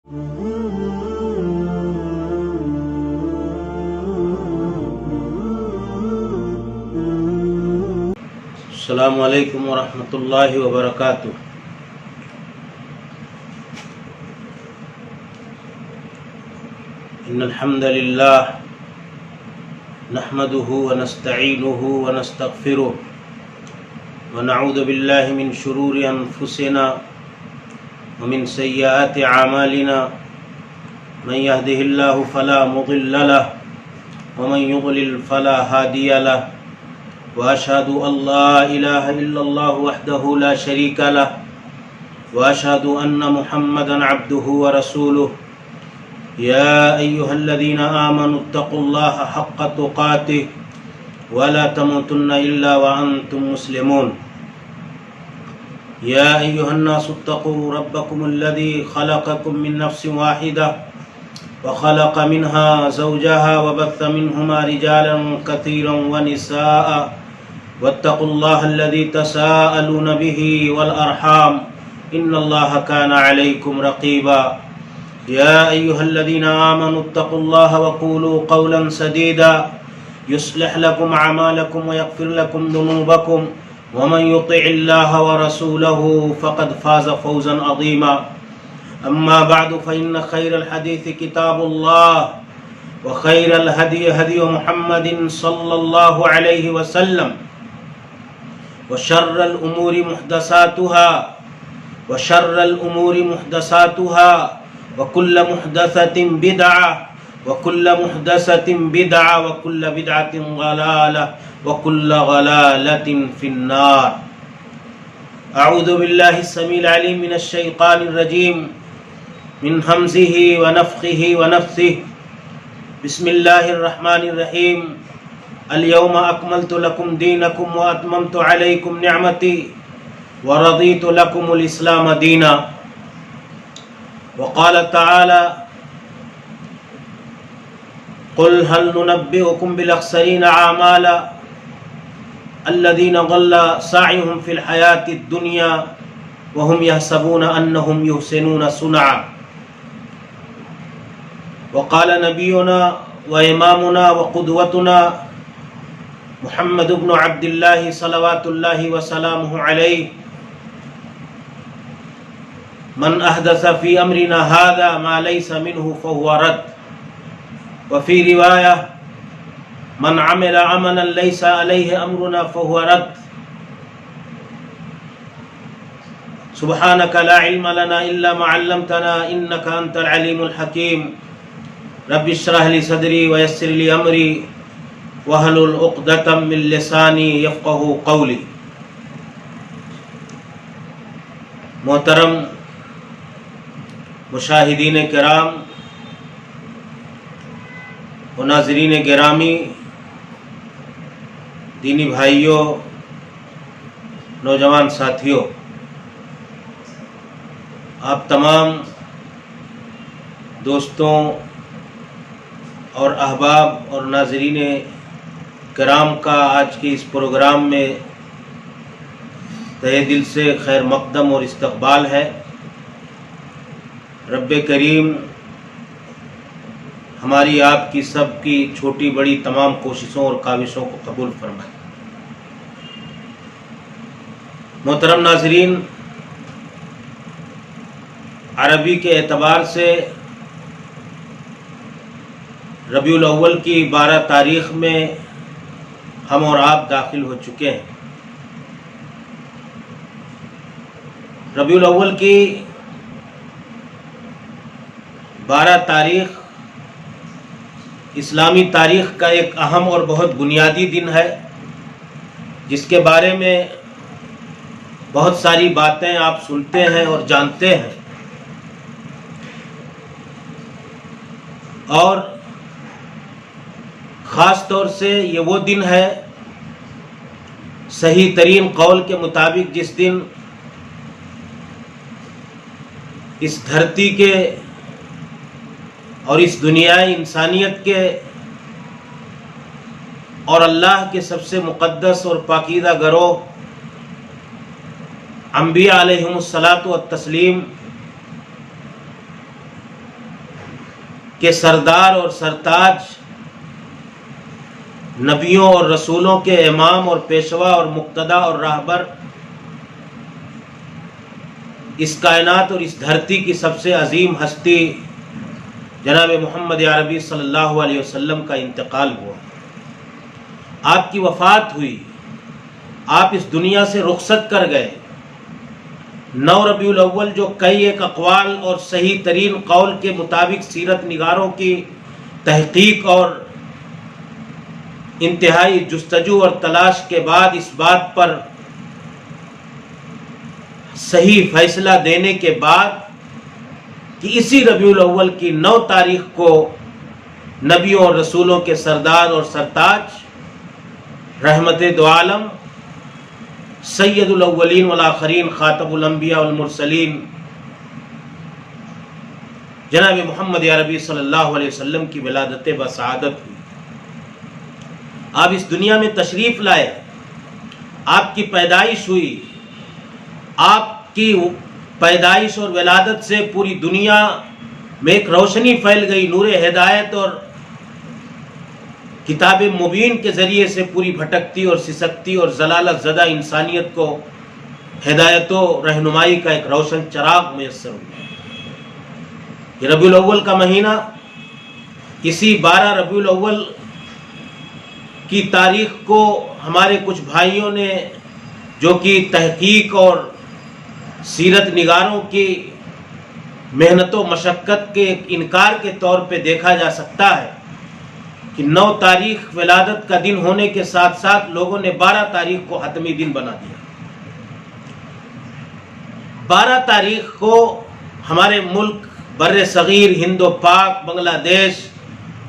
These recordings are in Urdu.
السلام علیکم ورحمۃ اللہ وبرکاتہ۔ ان الحمد للہ نحمده ونستعینه ونستغفره ونعوذ باللہ من شرور انفسنا ومن سیئات اعمالنا من يهده الله فلا مضل له ومن يضلل فلا هادي له وأشهد أن لا إله إلا الله وحده لا شريك له وأشهد أن محمدا عبده ورسوله يا أيها الذين آمنوا اتقوا الله حق تقاته ولا تموتن إلا وأنتم مسلمون يا أيها الناس اتقوا ربكم الذي خلقكم من نفس واحدة وخلق منها زوجها وبث منهما رجالا كثيرا ونساء واتقوا الله الذي تساءلون به والأرحام إن الله كان عليكم رقيبا يا أيها الذين آمنوا اتقوا الله وقولوا قولا سديدا يصلح لكم أعمالكم ويغفر لكم ذنوبكم ومن يطع الله ورسوله فقد فاز فوزا عظيما أما بعد فإن خير الحديث كتاب الله وخير الهدي هدي محمد صلى الله عليه وسلم وشر الأمور محدثاتها وكل محدثة بدعة وكل محدثة بدعة وكل بدعة ضلالة وكل ضلالة في النار۔ أعوذ بالله السميع العليم من الشيطان الرجيم من همزه ونفخه ونفثه بسم الله الرحمن الرحيم اليوم أكملت لكم دينكم وأتممت عليكم نعمتي ورضيت لكم الإسلام دينا۔ وقال تعالى قل هل ننبئكم بالأخسرين أعمالا الذين ضل سعيهم في الحياة الدنيا وهم يحسبون أنهم يحسنون صنعا۔ وقال نبينا وإمامنا وقدوتنا محمد بن عبد الله صلوات الله وسلامه عليه من أحدث في أمرنا هذا ما ليس منه فهو رد، وفي رواية من عمل عملا ليس عليه أمرنا فهو رد۔ سبحانك لا علم لنا إلا ما علمتنا إنك أنت العليم الحكيم۔ رب اشرح لي صدري ويسر لي أمري واحلل عقدة من لساني يفقهوا قولي۔ محترم مشاہدین کرام و ناظرین گرامی، دینی بھائیوں، نوجوان ساتھیوں، آپ تمام دوستوں اور احباب اور ناظرین کرام کا آج کے اس پروگرام میں تہہ دل سے خیر مقدم اور استقبال ہے۔ رب کریم ہماری آپ کی سب کی چھوٹی بڑی تمام کوششوں اور کاوشوں کو قبول فرمائے۔ محترم ناظرین، عربی کے اعتبار سے ربیع الاول کی 12 تاریخ میں ہم اور آپ داخل ہو چکے ہیں۔ ربیع الاول کی 12 تاریخ اسلامی تاریخ کا ایک اہم اور بہت بنیادی دن ہے، جس کے بارے میں بہت ساری باتیں آپ سنتے ہیں اور جانتے ہیں، اور خاص طور سے یہ وہ دن ہے صحیح ترین قول کے مطابق جس دن اس دھرتی کے اور اس دنیا انسانیت کے اور اللہ کے سب سے مقدس اور پاکیزہ گروہ انبیاء علیہم الصلاۃ والتسلیم کے سردار اور سرتاج، نبیوں اور رسولوں کے امام اور پیشوا اور مقتدا اور راہبر، اس کائنات اور اس دھرتی کی سب سے عظیم ہستی جناب محمد عربی صلی اللہ علیہ وسلم کا انتقال ہوا، آپ کی وفات ہوئی، آپ اس دنیا سے رخصت کر گئے۔ 9 ربیع الاول جو کئی ایک اقوال اور صحیح ترین قول کے مطابق سیرت نگاروں کی تحقیق اور انتہائی جستجو اور تلاش کے بعد اس بات پر صحیح فیصلہ دینے کے بعد کہ اسی ربیع الاول کی 9 تاریخ کو نبیوں اور رسولوں کے سردار اور سرتاج، رحمت دو عالم، سید الاولین والآخرین، خاتم الانبیاء والمرسلین، جناب محمد عربی صلی اللہ علیہ وسلم کی ولادت بسعادت ہوئی۔ آپ اس دنیا میں تشریف لائے، آپ کی پیدائش ہوئی، آپ کی پیدائش اور ولادت سے پوری دنیا میں ایک روشنی پھیل گئی، نور ہدایت اور کتاب مبین کے ذریعے سے پوری بھٹکتی اور سسکتی اور ضلالت زدہ انسانیت کو ہدایت و رہنمائی کا ایک روشن چراغ میسر ہوا۔ یہ ربیع الاول کا مہینہ، اسی 12 ربیع الاول کی تاریخ کو ہمارے کچھ بھائیوں نے، جو کہ تحقیق اور سیرت نگاروں کی محنت و مشقت کے ایک انکار کے طور پہ دیکھا جا سکتا ہے کہ 9 تاریخ ولادت کا دن ہونے کے ساتھ ساتھ لوگوں نے 12 تاریخ کو حتمی دن بنا دیا۔ 12 تاریخ کو ہمارے ملک، بر صغیر، ہند و پاک، بنگلہ دیش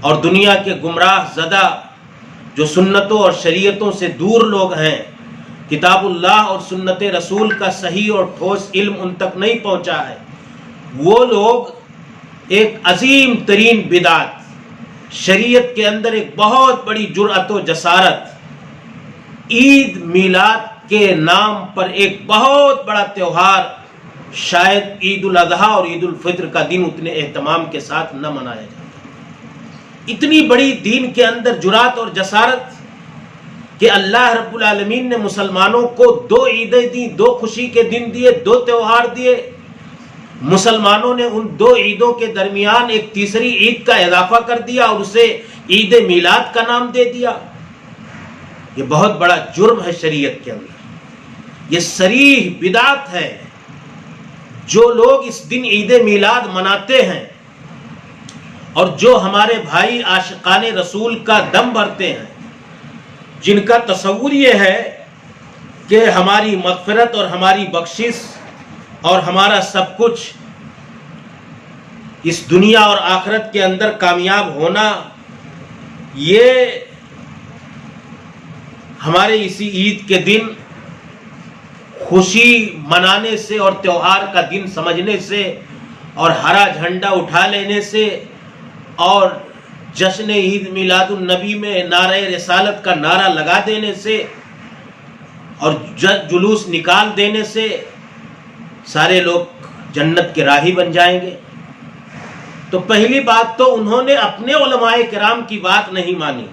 اور دنیا کے گمراہ زدہ جو سنتوں اور شریعتوں سے دور لوگ ہیں، کتاب اللہ اور سنت رسول کا صحیح اور ٹھوس علم ان تک نہیں پہنچا ہے، وہ لوگ ایک عظیم ترین بدعت، شریعت کے اندر ایک بہت بڑی جرأت و جسارت، عید میلاد کے نام پر ایک بہت بڑا تہوار، شاید عید الاضحیٰ اور عید الفطر کا دن اتنے اہتمام کے ساتھ نہ منایا جاتا۔ اتنی بڑی دین کے اندر جرأت اور جسارت کہ اللہ رب العالمین نے مسلمانوں کو 2 عیدیں دیں، 2 خوشی کے دن دیے، 2 تہوار دیے۔ مسلمانوں نے ان 2 عیدوں کے درمیان ایک تیسری عید کا اضافہ کر دیا اور اسے عید میلاد کا نام دے دیا۔ یہ بہت بڑا جرم ہے شریعت کے اندر، یہ صریح بدعت ہے۔ جو لوگ اس دن عید میلاد مناتے ہیں اور جو ہمارے بھائی عاشقان رسول کا دم بھرتے ہیں، جن کا تصور یہ ہے کہ ہماری مغفرت اور ہماری بخشش اور ہمارا سب کچھ اس دنیا اور آخرت کے اندر کامیاب ہونا، یہ ہمارے اسی عید کے دن خوشی منانے سے اور تہوار کا دن سمجھنے سے اور ہرا جھنڈا اٹھا لینے سے اور جشن عید میلاد النبی میں نعرہ رسالت کا نعرہ لگا دینے سے اور جلوس نکال دینے سے سارے لوگ جنت کے راہی بن جائیں گے۔ تو پہلی بات تو انہوں نے اپنے علماء کرام کی بات نہیں مانی۔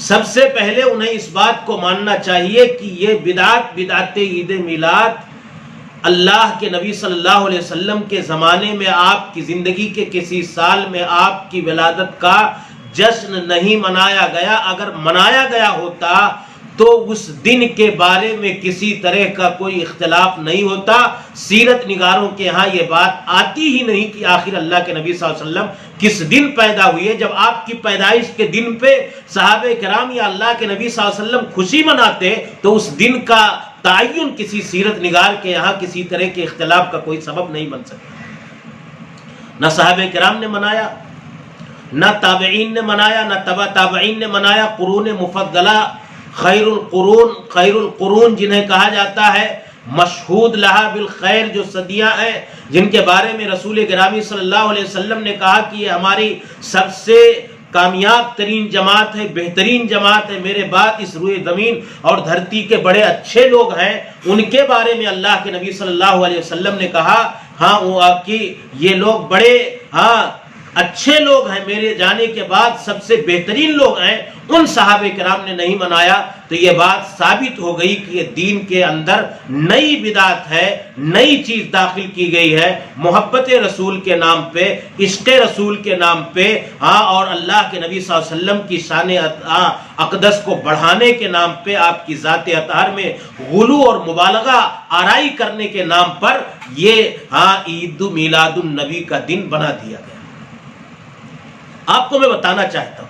سب سے پہلے انہیں اس بات کو ماننا چاہیے کہ یہ بدعت عید میلاد اللہ کے نبی صلی اللہ علیہ وسلم کے زمانے میں، آپ کی زندگی کے کسی سال میں آپ کی ولادت کا جشن نہیں منایا گیا۔ اگر منایا گیا ہوتا تو اس دن کے بارے میں کسی طرح کا کوئی اختلاف نہیں ہوتا۔ سیرت نگاروں کے ہاں یہ بات آتی ہی نہیں کہ آخر اللہ کے نبی صلی اللہ علیہ وسلم کس دن پیدا ہوئے۔ جب آپ کی پیدائش کے دن پہ صحابہ کرام یا اللہ کے نبی صلی اللہ علیہ وسلم خوشی مناتے تو اس دن کا تعین کسی سیرت نگار کے یہاں کسی طرح کے اختلاف کا کوئی سبب نہیں بن سکتا۔ نہ صحابہ کرام نے منایا، نہ تابعین نے منایا، نہ تبع تابعین نے منایا۔ قرون مفضلہ، خیر القرون جنہیں کہا جاتا ہے، مشہود لہا بالخیر، جو صدیاں ہیں، جن کے بارے میں رسول گرامی صلی اللہ علیہ وسلم نے کہا کہ یہ ہماری سب سے کامیاب ترین جماعت ہے، بہترین جماعت ہے، میرے بعد اس روئے زمین اور دھرتی کے بڑے اچھے لوگ ہیں، ان کے بارے میں اللہ کے نبی صلی اللہ علیہ وسلم نے کہا ہاں کہ یہ لوگ بڑے اچھے لوگ ہیں، میرے جانے کے بعد سب سے بہترین لوگ ہیں، ان صحابہ کرام نے نہیں منایا، تو یہ بات ثابت ہو گئی کہ یہ دین کے اندر نئی بدعت ہے، نئی چیز داخل کی گئی ہے، محبت رسول کے نام پہ، عشق رسول کے نام پہ، اور اللہ کے نبی صلی اللہ علیہ وسلم کی شان اقدس کو بڑھانے کے نام پہ، آپ کی ذات اطہار میں غلو اور مبالغہ آرائی کرنے کے نام پر یہ عید میلاد النبی کا دن بنا دیا گیا۔ آپ کو میں بتانا چاہتا ہوں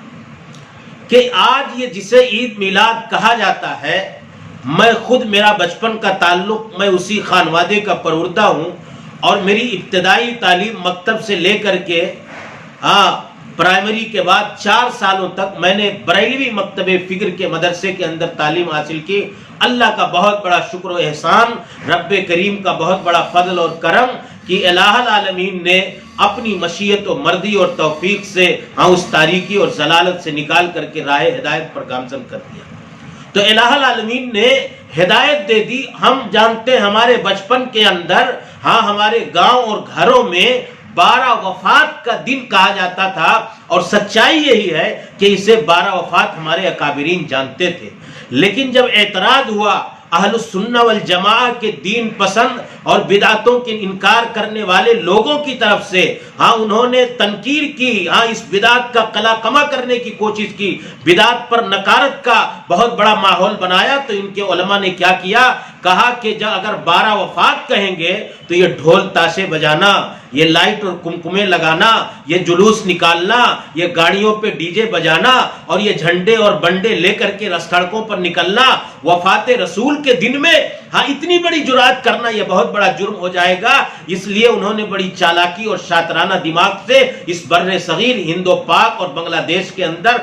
کہ آج یہ جسے عید میلاد کہا جاتا ہے، میں خود، میرا بچپن کا تعلق، میں اسی خانوادے کا پروردہ ہوں، اور میری ابتدائی تعلیم مکتب سے لے کر کے پرائمری کے بعد 4 سالوں تک میں نے بریلوی مکتب فکر کے مدرسے کے اندر تعلیم حاصل کی۔ اللہ کا بہت بڑا شکر و احسان، رب کریم کا بہت بڑا فضل اور کرم کہ الہ العالمین نے اپنی مشیت و مردی اور توفیق سے اس تاریکی اور ضلالت سے نکال کر کے راہ ہدایت پر گامزن کر دیا۔ تو الہ العالمین نے ہدایت دے دی۔ ہم جانتے ہیں ہمارے بچپن کے اندر ہمارے گاؤں اور گھروں میں 12 وفات کا دن کہا جاتا تھا، اور سچائی یہی ہے کہ اسے 12 وفات ہمارے اکابرین جانتے تھے، لیکن جب اعتراض ہوا اہل السنہ والجماعہ کے دین پسند اور بدعتوں کے انکار کرنے والے لوگوں کی طرف سے، انہوں نے تنکیر کی، اس بدعت کا قلاقمہ کرنے کی کوشش کی، بدعت پر نکارت کا بہت بڑا ماحول بنایا، تو ان کے علماء نے کیا کیا؟ کہا کہ جب اگر 12 وفات کہیں گے تو یہ ڈھول تاشے بجانا، یہ لائٹ اور کمکمے لگانا، یہ جلوس نکالنا، یہ گاڑیوں پہ ڈی جے بجانا، اور یہ جھنڈے اور بنڈے لے کر کے سڑکوں پر نکلنا وفات رسول کے دن میں، اتنی بڑی جرات کرنا یہ بہت بڑا جرم ہو جائے گا۔ اس لیے انہوں نے بڑی چالاکی اور شاطرانہ دماغ سے اس بر صغیر، ہند و پاک اور بنگلہ دیش کے اندر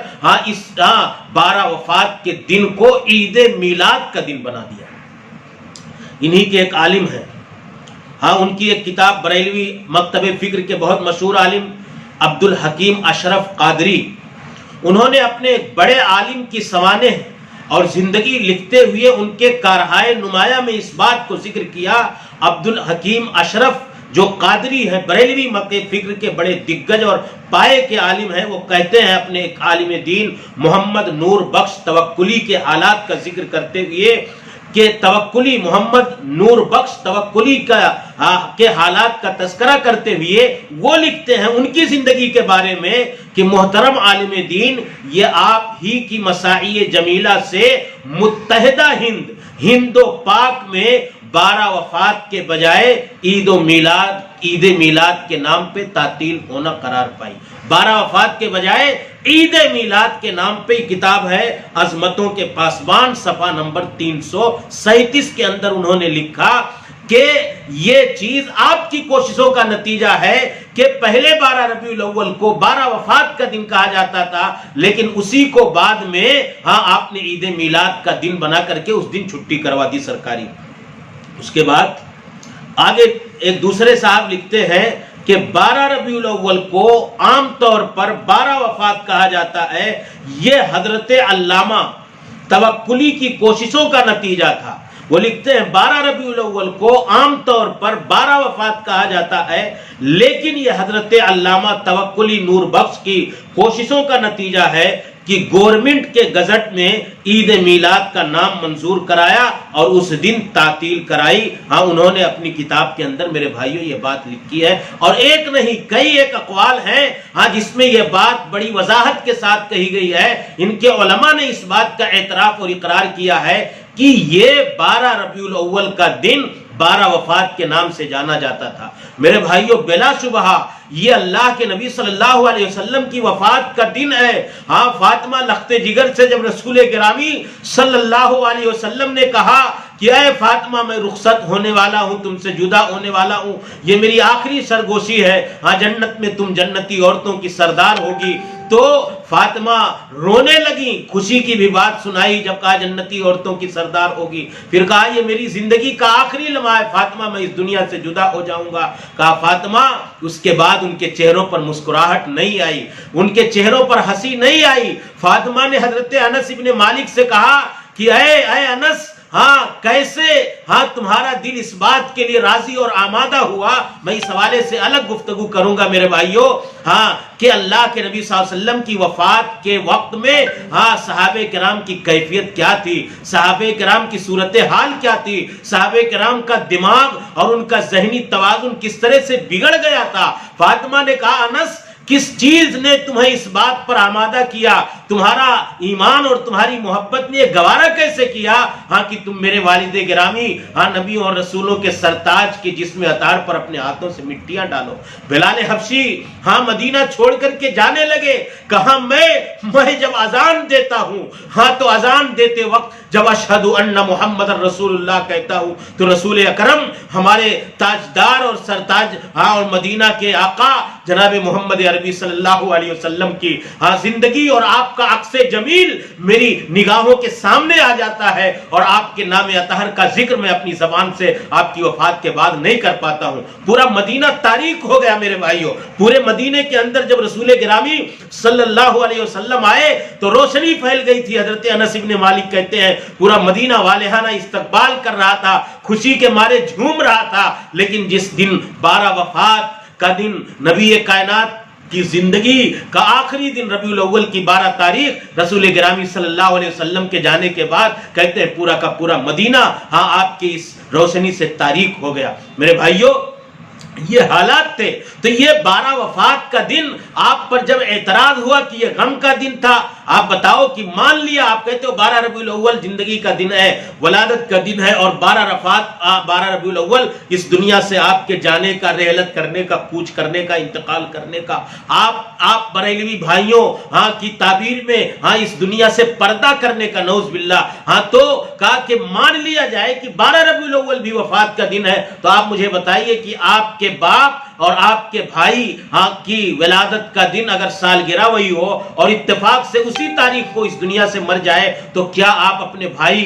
اس 12 وفات کے دن کو عید میلاد کا دن بنا دیا۔ انہی کے ایک عالم ہیں، ان کی ایک کتاب بریلوی مکتب فکر کے بہت مشہور عالم عبد الحکیم اشرف قادری، انہوں نے اپنے ایک بڑے عالم کی سوانح اور زندگی لکھتے ہوئے ان کے کارہائے نمایاں میں اس بات کو ذکر کیا۔ عبد الحکیم اشرف جو قادری ہیں، بریلوی مکتب فکر کے بڑے دگگج اور پائے کے عالم ہیں، وہ کہتے ہیں اپنے ایک عالم دین محمد نور بخش توکلی کے حالات کا ذکر کرتے ہوئے کہ توکلی، محمد نور بخش توکلی کے حالات کا تذکرہ کرتے ہوئے وہ لکھتے ہیں ان کی زندگی کے بارے میں کہ محترم عالم دین، یہ آپ ہی کی مساعی جمیلہ سے متحدہ ہند و پاک میں 12 وفات کے بجائے عید میلاد کے نام پہ تعطیل ہونا قرار پائی۔ 12 وفات کے بجائے عید میلاد کے نام پہ کتاب ہے عظمتوں کے پاسبان، صفحہ نمبر 337 کے اندر انہوں نے لکھا کہ یہ چیز آپ کی کوششوں کا نتیجہ ہے کہ پہلے 12 ربیع الاول کو 12 وفات کا دن کہا جاتا تھا، لیکن اسی کو بعد میں آپ نے عید میلاد کا دن بنا کر کے اس دن چھٹی کروا دی سرکاری۔ اس کے بعد آگے ایک دوسرے صاحب لکھتے ہیں کہ 12 ربیع الاول کو عام طور پر 12 وفات کہا جاتا ہے، یہ حضرت علامہ توکلی کی کوششوں کا نتیجہ تھا۔ وہ لکھتے ہیں 12 ربیع الاول کو عام طور پر 12 وفات کہا جاتا ہے، لیکن یہ حضرت علامہ توکلی نور بخش کی کوششوں کا نتیجہ ہے کہ گورنمنٹ کے گزٹ میں عید میلاد کا نام منظور کرایا اور اس دن تعطیل کرائی۔ انہوں نے اپنی کتاب کے اندر میرے بھائیوں یہ بات لکھی ہے، اور ایک نہیں کئی ایک اقوال ہیں جس میں یہ بات بڑی وضاحت کے ساتھ کہی گئی ہے۔ ان کے علماء نے اس بات کا اعتراف اور اقرار کیا ہے کہ یہ 12 ربیع الاول کا دن 12 وفات کے نام سے جانا جاتا تھا۔ میرے بھائیوں، بلا شبہ یہ اللہ کے نبی صلی اللہ علیہ وسلم کی وفات کا دن ہے۔ فاطمہ لخت جگر سے جب رسول گرامی صلی اللہ علیہ وسلم نے کہا کہ اے فاطمہ، میں رخصت ہونے والا ہوں، تم سے جدا ہونے والا ہوں، یہ میری آخری سرگوشی ہے، جنت میں تم جنتی عورتوں کی سردار ہوگی، تو فاطمہ رونے لگی۔ خوشی کی بھی بات سنائی جب کہا جنتی عورتوں کی سردار ہوگی، پھر کہا یہ میری زندگی کا آخری لمحہ ہے فاطمہ، میں اس دنیا سے جدا ہو جاؤں گا۔ کہا فاطمہ، اس کے بعد ان کے چہروں پر مسکراہٹ نہیں آئی، ان کے چہروں پر ہنسی نہیں آئی۔ فاطمہ نے حضرت انس ابن مالک سے کہا کہ اے انس، کیسے تمہارا دل اس بات کے لیے راضی اور آمادہ ہوا؟ میں اس حوالے سے الگ گفتگو کروں گا میرے بھائیوں۔ ہاں کہ اللہ کے نبی صلی اللہ علیہ وسلم کی وفات کے وقت میں صحابہ کرام کی کیفیت کیا تھی، صحابہ کرام کی صورتحال کیا تھی، صحابہ کرام کا دماغ اور ان کا ذہنی توازن کس طرح سے بگڑ گیا تھا۔ فاطمہ نے کہا انس کس چیز نے تمہیں اس بات پر آمادہ کیا، تمہارا ایمان اور تمہاری محبت نے یہ گوارا کیسے کیا کہ تم میرے والد گرامی نبیوں اور رسولوں کے سرتاج کے جسم اطہر پر اپنے ہاتھوں سے مٹیاں ڈالو۔ بلال حبشی مدینہ چھوڑ کر کے جانے لگے، کہا میں جب اذان دیتا ہوں تو اذان دیتے وقت جب اشہد ان محمد رسول اللہ کہتا ہوں تو رسول اکرم ہمارے تاجدار اور سرتاج اور مدینہ کے آقا جناب محمد عربی صلی اللہ علیہ وسلم کی زندگی اور آپ کا عکس جمیل میری نگاہوں کے سامنے آ جاتا ہے، اور آپ کے نام اطہر کا ذکر میں اپنی زبان سے آپ کی وفات کے بعد نہیں کر پاتا ہوں۔ پورا مدینہ تاریک ہو گیا میرے بھائیوں۔ پورے مدینے کے اندر جب رسول گرامی صلی اللہ علیہ وسلم آئے تو روشنی پھیل گئی تھی۔ حضرت انس بن مالک کہتے ہیں پورا مدینہ والہانہ استقبال کر رہا تھا، خوشی کے مارے جھوم رہا تھا۔ لیکن جس دن 12 وفات کا دن، نبی کائنات کی زندگی کا آخری دن، ربیع الاول کی 12 تاریخ، رسول گرامی صلی اللہ علیہ وسلم کے جانے کے بعد کہتے ہیں پورا کا پورا مدینہ آپ کی اس روشنی سے تاریک ہو گیا۔ میرے بھائیوں یہ حالات تھے۔ تو یہ 12 وفات کا دن آپ پر جب اعتراض ہوا کہ یہ غم کا دن تھا، آپ بتاؤ کہ مان لیا، آپ کہتے ہو 12 ربیع الاول زندگی کا دن ہے، ولادت کا دن ہے، اور 12 ربیع الاول اس دنیا سے آپ کے جانے کا، رحلت کرنے کا، کوچ کرنے کا، انتقال کرنے کا۔ آپ بریلوی بھائیوں کی تعبیر میں اس دنیا سے پردہ کرنے کا، نعوذ باللہ، تو کہا کہ مان لیا جائے کہ 12 ربیع الاول بھی وفات کا دن ہے، تو آپ مجھے بتائیے کہ آپ کے باپ اور آپ کے بھائی کی ولادت کا دن اگر سالگرہ وہی ہو اور اتفاق سے اسی تاریخ کو اس دنیا سے مر جائے تو کیا آپ اپنے بھائی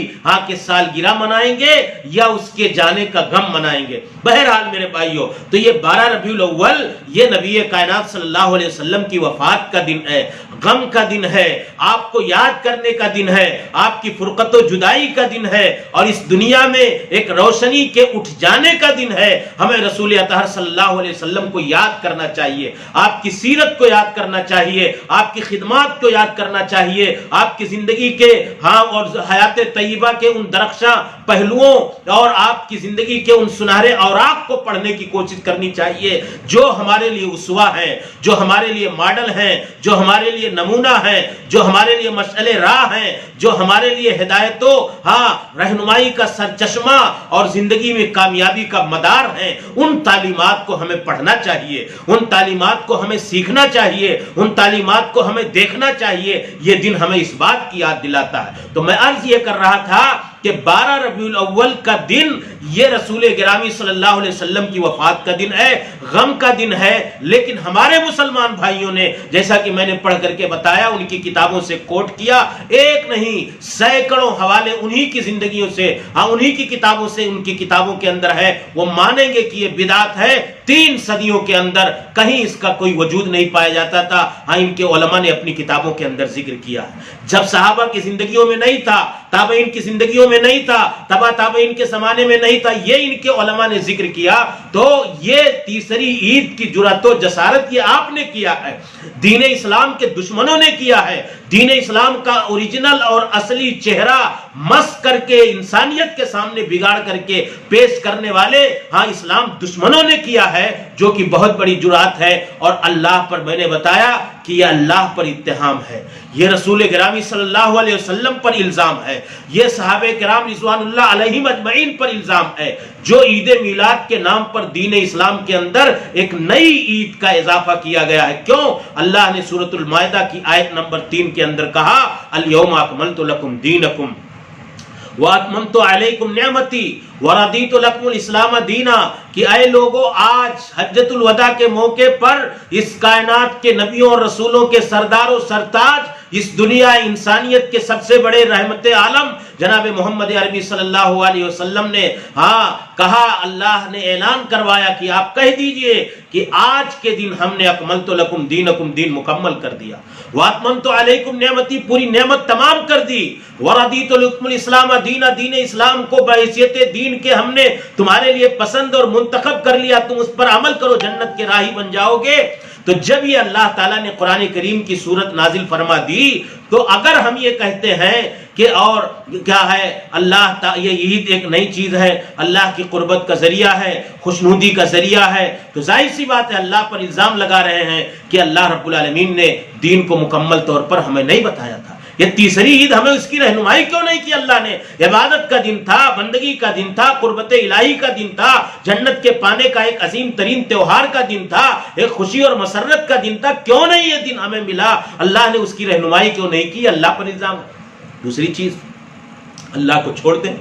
کے سالگرہ منائیں گے یا اس کے جانے کا غم منائیں گے؟ بہرحال میرے بھائیوں، تو یہ 12 ربیع الاول یہ نبی کائنات صلی اللہ علیہ وسلم کی وفات کا دن ہے، غم کا دن ہے، آپ کو یاد کرنے کا دن ہے، آپ کی فرقت و جدائی کا دن ہے، اور اس دنیا میں ایک روشنی کے اٹھ جانے کا دن ہے۔ ہمیں رسول اطہر صلی اللہ علیہ وسلم کو یاد کرنا چاہیے، آپ کی سیرت کو یاد کرنا چاہیے، آپ کی خدمات کو یاد کرنا چاہیے، آپ کی زندگی کے اور حیات طیبہ کے ان درخشاں پہلوؤں اور آپ کی زندگی کے ان سنہرے اوراق کو پڑھنے کی کوشش کرنی چاہیے جو ہمارے لیے اسوہ ہیں، جو ہمارے لیے ماڈل ہیں، جو ہمارے لیے نمونہ ہیں، جو ہمارے لیے مشعل راہ ہیں، جو ہمارے لیے ہدایتوں رہنمائی کا سرچشمہ اور زندگی میں کامیابی کا مدار ہیں۔ ان تعلیمات کو ہمیں پڑھنا چاہیے، ان تعلیمات کو ہمیں سیکھنا چاہیے، ان تعلیمات کو ہمیں دیکھنا چاہیے۔ یہ دن ہمیں اس بات کی یاد دلاتا ہے۔ تو میں عرض یہ کر رہا تھا کہ 12 ربیع الاول کا دن یہ رسول گرامی صلی اللہ علیہ وسلم کی وفات کا دن ہے، غم کا دن ہے، لیکن ہمارے مسلمان بھائیوں نے جیسا کہ میں نے پڑھ کر کے بتایا، ان کی کتابوں سے کوٹ کیا، ایک نہیں سینکڑوں حوالے انہی کی زندگیوں سے، انہی کی کتابوں سے، ان کی کتابوں کے اندر ہے۔ وہ مانیں گے کہ یہ بدعت ہے۔ 3 صدیوں کے اندر کہیں اس کا کوئی وجود نہیں پایا جاتا تھا، ان کے علماء نے اپنی کتابوں کے اندر ذکر کیا ہے۔ جب صحابہ کی زندگیوں میں نہیں تھا، تابعین کی زندگیوں میں نہیں تھا، تبا تابعین کے زمانے میں نہیں تھا، یہ ان کے علماء نے ذکر کیا، تو یہ تیسری عید کی جرأت و جسارت یہ آپ نے کیا ہے، دین اسلام کے دشمنوں نے کیا ہے۔ دین اسلام کا اوریجنل اور اصلی چہرہ مس کر کے انسانیت کے سامنے بگاڑ کر کے پیش کرنے والے اسلام دشمنوں نے کیا ہے، جو کہ بہت بڑی جرأت ہے، اور اللہ پر میں نے بتایا کہ یہ اللہ پر اتہام ہے، یہ رسول گرامی صلی اللہ علیہ وسلم پر الزام ہے، یہ صحابہ کرام رضوان اللہ علیہم اجمعین پر الزام ہے، جو عید میلاد کے نام پر دین اسلام کے اندر ایک نئی عید کا اضافہ کیا گیا ہے۔ کیوں؟ اللہ نے سورۃ المائدہ کی آیت نمبر 3 کے اندر کہا الیوم اکملت لکم دینکم واتممت علیکم نعمتی وردیت لکم الاسلام دینا، کہ اے لوگو آج حجۃ الوداع کے موقع پر اس کائنات کے نبیوں اور رسولوں کے سردار و سرتاج، اس دنیا انسانیت کے سب سے بڑے رحمت عالم جناب محمد عربی صلی اللہ علیہ وسلم نے کہا، اللہ نے اعلان کروایا کہ آپ کہہ دیجئے کہ آج کے دن ہم نے اکملت لکم دینکم، دین مکمل کر دیا، واتممت علیکم نعمتی، پوری نعمت تمام کر دی، وردیت لکم الاسلام دینا، دین اسلام کو بحیثیت دین کے ہم نے تمہارے لیے پسند اور منتخب کر لیا، تم اس پر عمل کرو، جنت کے راہی بن جاؤ گے۔ تو جب یہ اللہ تعالیٰ نے قرآن کریم کی صورت نازل فرما دی تو اگر ہم یہ کہتے ہیں کہ اور کیا ہے یہ عید ایک نئی چیز ہے، اللہ کی قربت کا ذریعہ ہے، خوشنودی کا ذریعہ ہے، تو ظاہر سی بات ہے اللہ پر الزام لگا رہے ہیں کہ اللہ رب العالمین نے دین کو مکمل طور پر ہمیں نہیں بتایا تھا۔ یہ تیسری عید ہمیں اس کی رہنمائی کیوں نہیں کی اللہ نے؟ عبادت کا دن تھا، بندگی کا دن تھا، قربت الہی کا دن تھا، جنت کے پانے کا ایک عظیم ترین تہوار کا دن تھا، ایک خوشی اور مسرت کا دن تھا، کیوں نہیں یہ دن ہمیں ملا؟ اللہ نے اس کی رہنمائی کیوں نہیں کی؟ اللہ پر الزام ہے۔ دوسری چیز، اللہ کو چھوڑ دیں،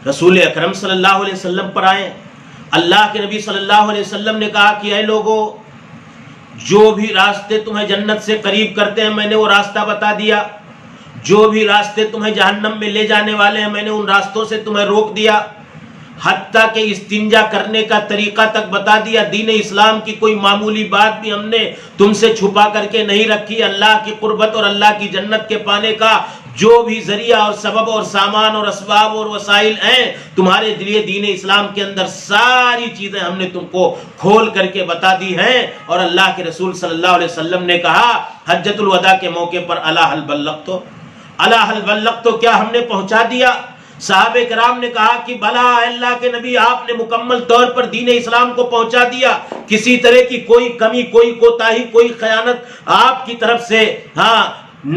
رسول اکرم صلی اللہ علیہ وسلم پر آئے، اللہ کے نبی صلی اللہ علیہ وسلم نے کہا کہ اے لوگو، جو بھی راستے تمہیں جنت سے قریب کرتے ہیں میں نے وہ راستہ بتا دیا، جو بھی راستے تمہیں جہنم میں لے جانے والے ہیں میں نے ان راستوں سے تمہیں روک دیا، حتیٰ کہ استنجا کرنے کا طریقہ تک بتا دیا۔ دین اسلام کی کوئی معمولی بات بھی ہم نے تم سے چھپا کر کے نہیں رکھی۔ اللہ کی قربت اور اللہ کی جنت کے پانے کا جو بھی ذریعہ اور سبب اور سامان اور اسباب اور وسائل ہیں تمہارے لیے دین اسلام کے اندر ساری چیزیں ہم نے تم کو کھول کر کے بتا دی ہیں۔ اور اللہ کے رسول صلی اللہ علیہ وسلم نے کہا حجۃ الوداع کے موقع پر الا هل بلغت، الا هل بلغت، کیا ہم نے پہنچا دیا؟ صحابہ کرام نے کہا کہ بلا اللہ کے نبی آپ نے مکمل طور پر دین اسلام کو پہنچا دیا، کسی طرح کی کوئی کمی، کوئی کوتاہی، کوئی خیانت آپ کی طرف سے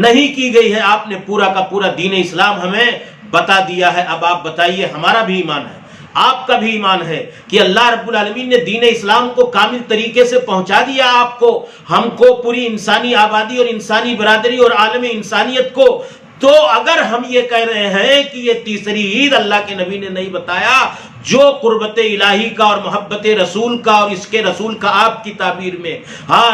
نہیں کی گئی ہے، آپ نے پورا کا پورا دین اسلام ہمیں بتا دیا ہے۔ اب آپ بتائیے، ہمارا بھی ایمان ہے، آپ کا بھی ایمان ہے کہ اللہ رب العالمین نے دین اسلام کو کامل طریقے سے پہنچا دیا آپ کو، ہم کو، پوری انسانی آبادی اور انسانی برادری اور عالم انسانیت کو۔ تو اگر ہم یہ کہہ رہے ہیں کہ یہ تیسری عید اللہ کے نبی نے نہیں بتایا، جو قربت الہی کا اور محبت رسول کا اور اس کے رسول کا آپ کی تعبیر میں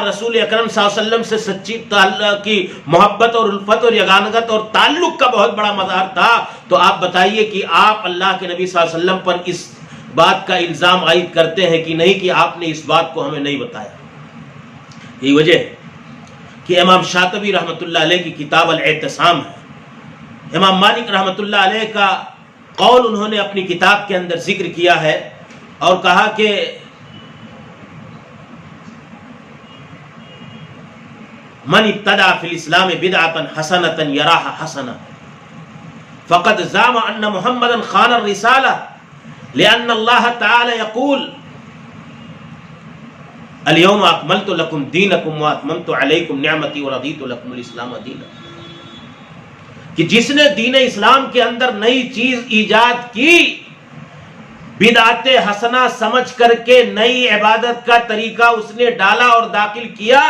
رسول اکرم صلی اللہ علیہ وسلم سے سچی تعلق کی محبت اور الفت اور یگانگت اور تعلق کا بہت بڑا مظہر تھا، تو آپ بتائیے کہ آپ اللہ کے نبی صلی اللہ علیہ وسلم پر اس بات کا الزام عائد کرتے ہیں کہ نہیں کہ آپ نے اس بات کو ہمیں نہیں بتایا۔ یہی وجہ ہے کہ امام شاطبی رحمۃ اللہ علیہ کی کتاب الاعتصام ہے، امام مالک رحمۃ اللہ علیہ کا قول انہوں نے اپنی کتاب کے اندر ذکر کیا ہے اور کہا کہ من ابتدع فی الاسلام بدعۃ حسنۃ یراها حسنہ فقد زعم ان محمدا خان الرسالہ لان اللہ تعالی یقول اليوم اکملت لکم دینکم واتممت علیکم نعمتی ورضیت لکم الاسلام دینا، کہ جس نے دین اسلام کے اندر نئی چیز ایجاد کی، بدعت حسنہ سمجھ کر کے نئی عبادت کا طریقہ اس نے ڈالا اور داخل کیا،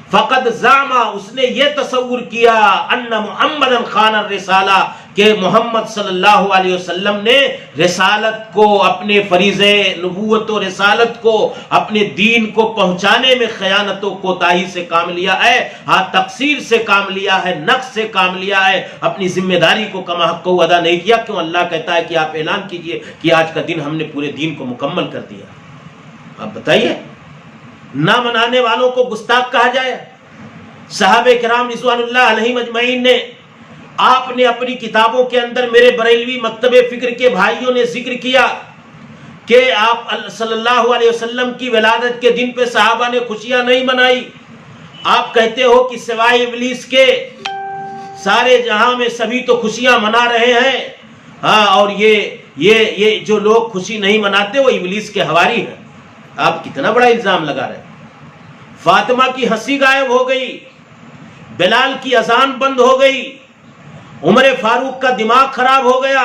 فقد زعما، اس نے یہ تصور کیا، ان محمد خان الرسالہ، کہ محمد صلی اللہ علیہ وسلم نے رسالت کو، اپنے فریضے نبوت و رسالت کو، اپنے دین کو پہنچانے میں خیانت و کوتاہی سے کام لیا ہے، تقصیر سے کام لیا ہے، نقص سے کام لیا ہے، اپنی ذمہ داری کو کما حق کو ادا نہیں کیا۔ کیوں؟ اللہ کہتا ہے کہ آپ اعلان کیجئے کہ آج کا دن ہم نے پورے دین کو مکمل کر دیا۔ آپ بتائیے، نہ منانے والوں کو گستاخ کہا جائے؟ صحابہ کرام رضوان اللہ علیہم اجمعین نے، آپ نے اپنی کتابوں کے اندر، میرے بریلوی مکتب فکر کے بھائیوں نے ذکر کیا کہ آپ صلی اللہ علیہ وسلم کی ولادت کے دن پہ صحابہ نے خوشیاں نہیں منائی۔ آپ کہتے ہو کہ سوائے ابلیس کے سارے جہاں میں سبھی تو خوشیاں منا رہے ہیں، اور یہ جو لوگ خوشی نہیں مناتے وہ ابلیس کے حواری ہیں۔ آپ کتنا بڑا الزام لگا رہے ہیں۔ فاطمہ کی ہنسی غائب ہو گئی، بلال کی اذان بند ہو گئی، عمر فاروق کا دماغ خراب ہو گیا،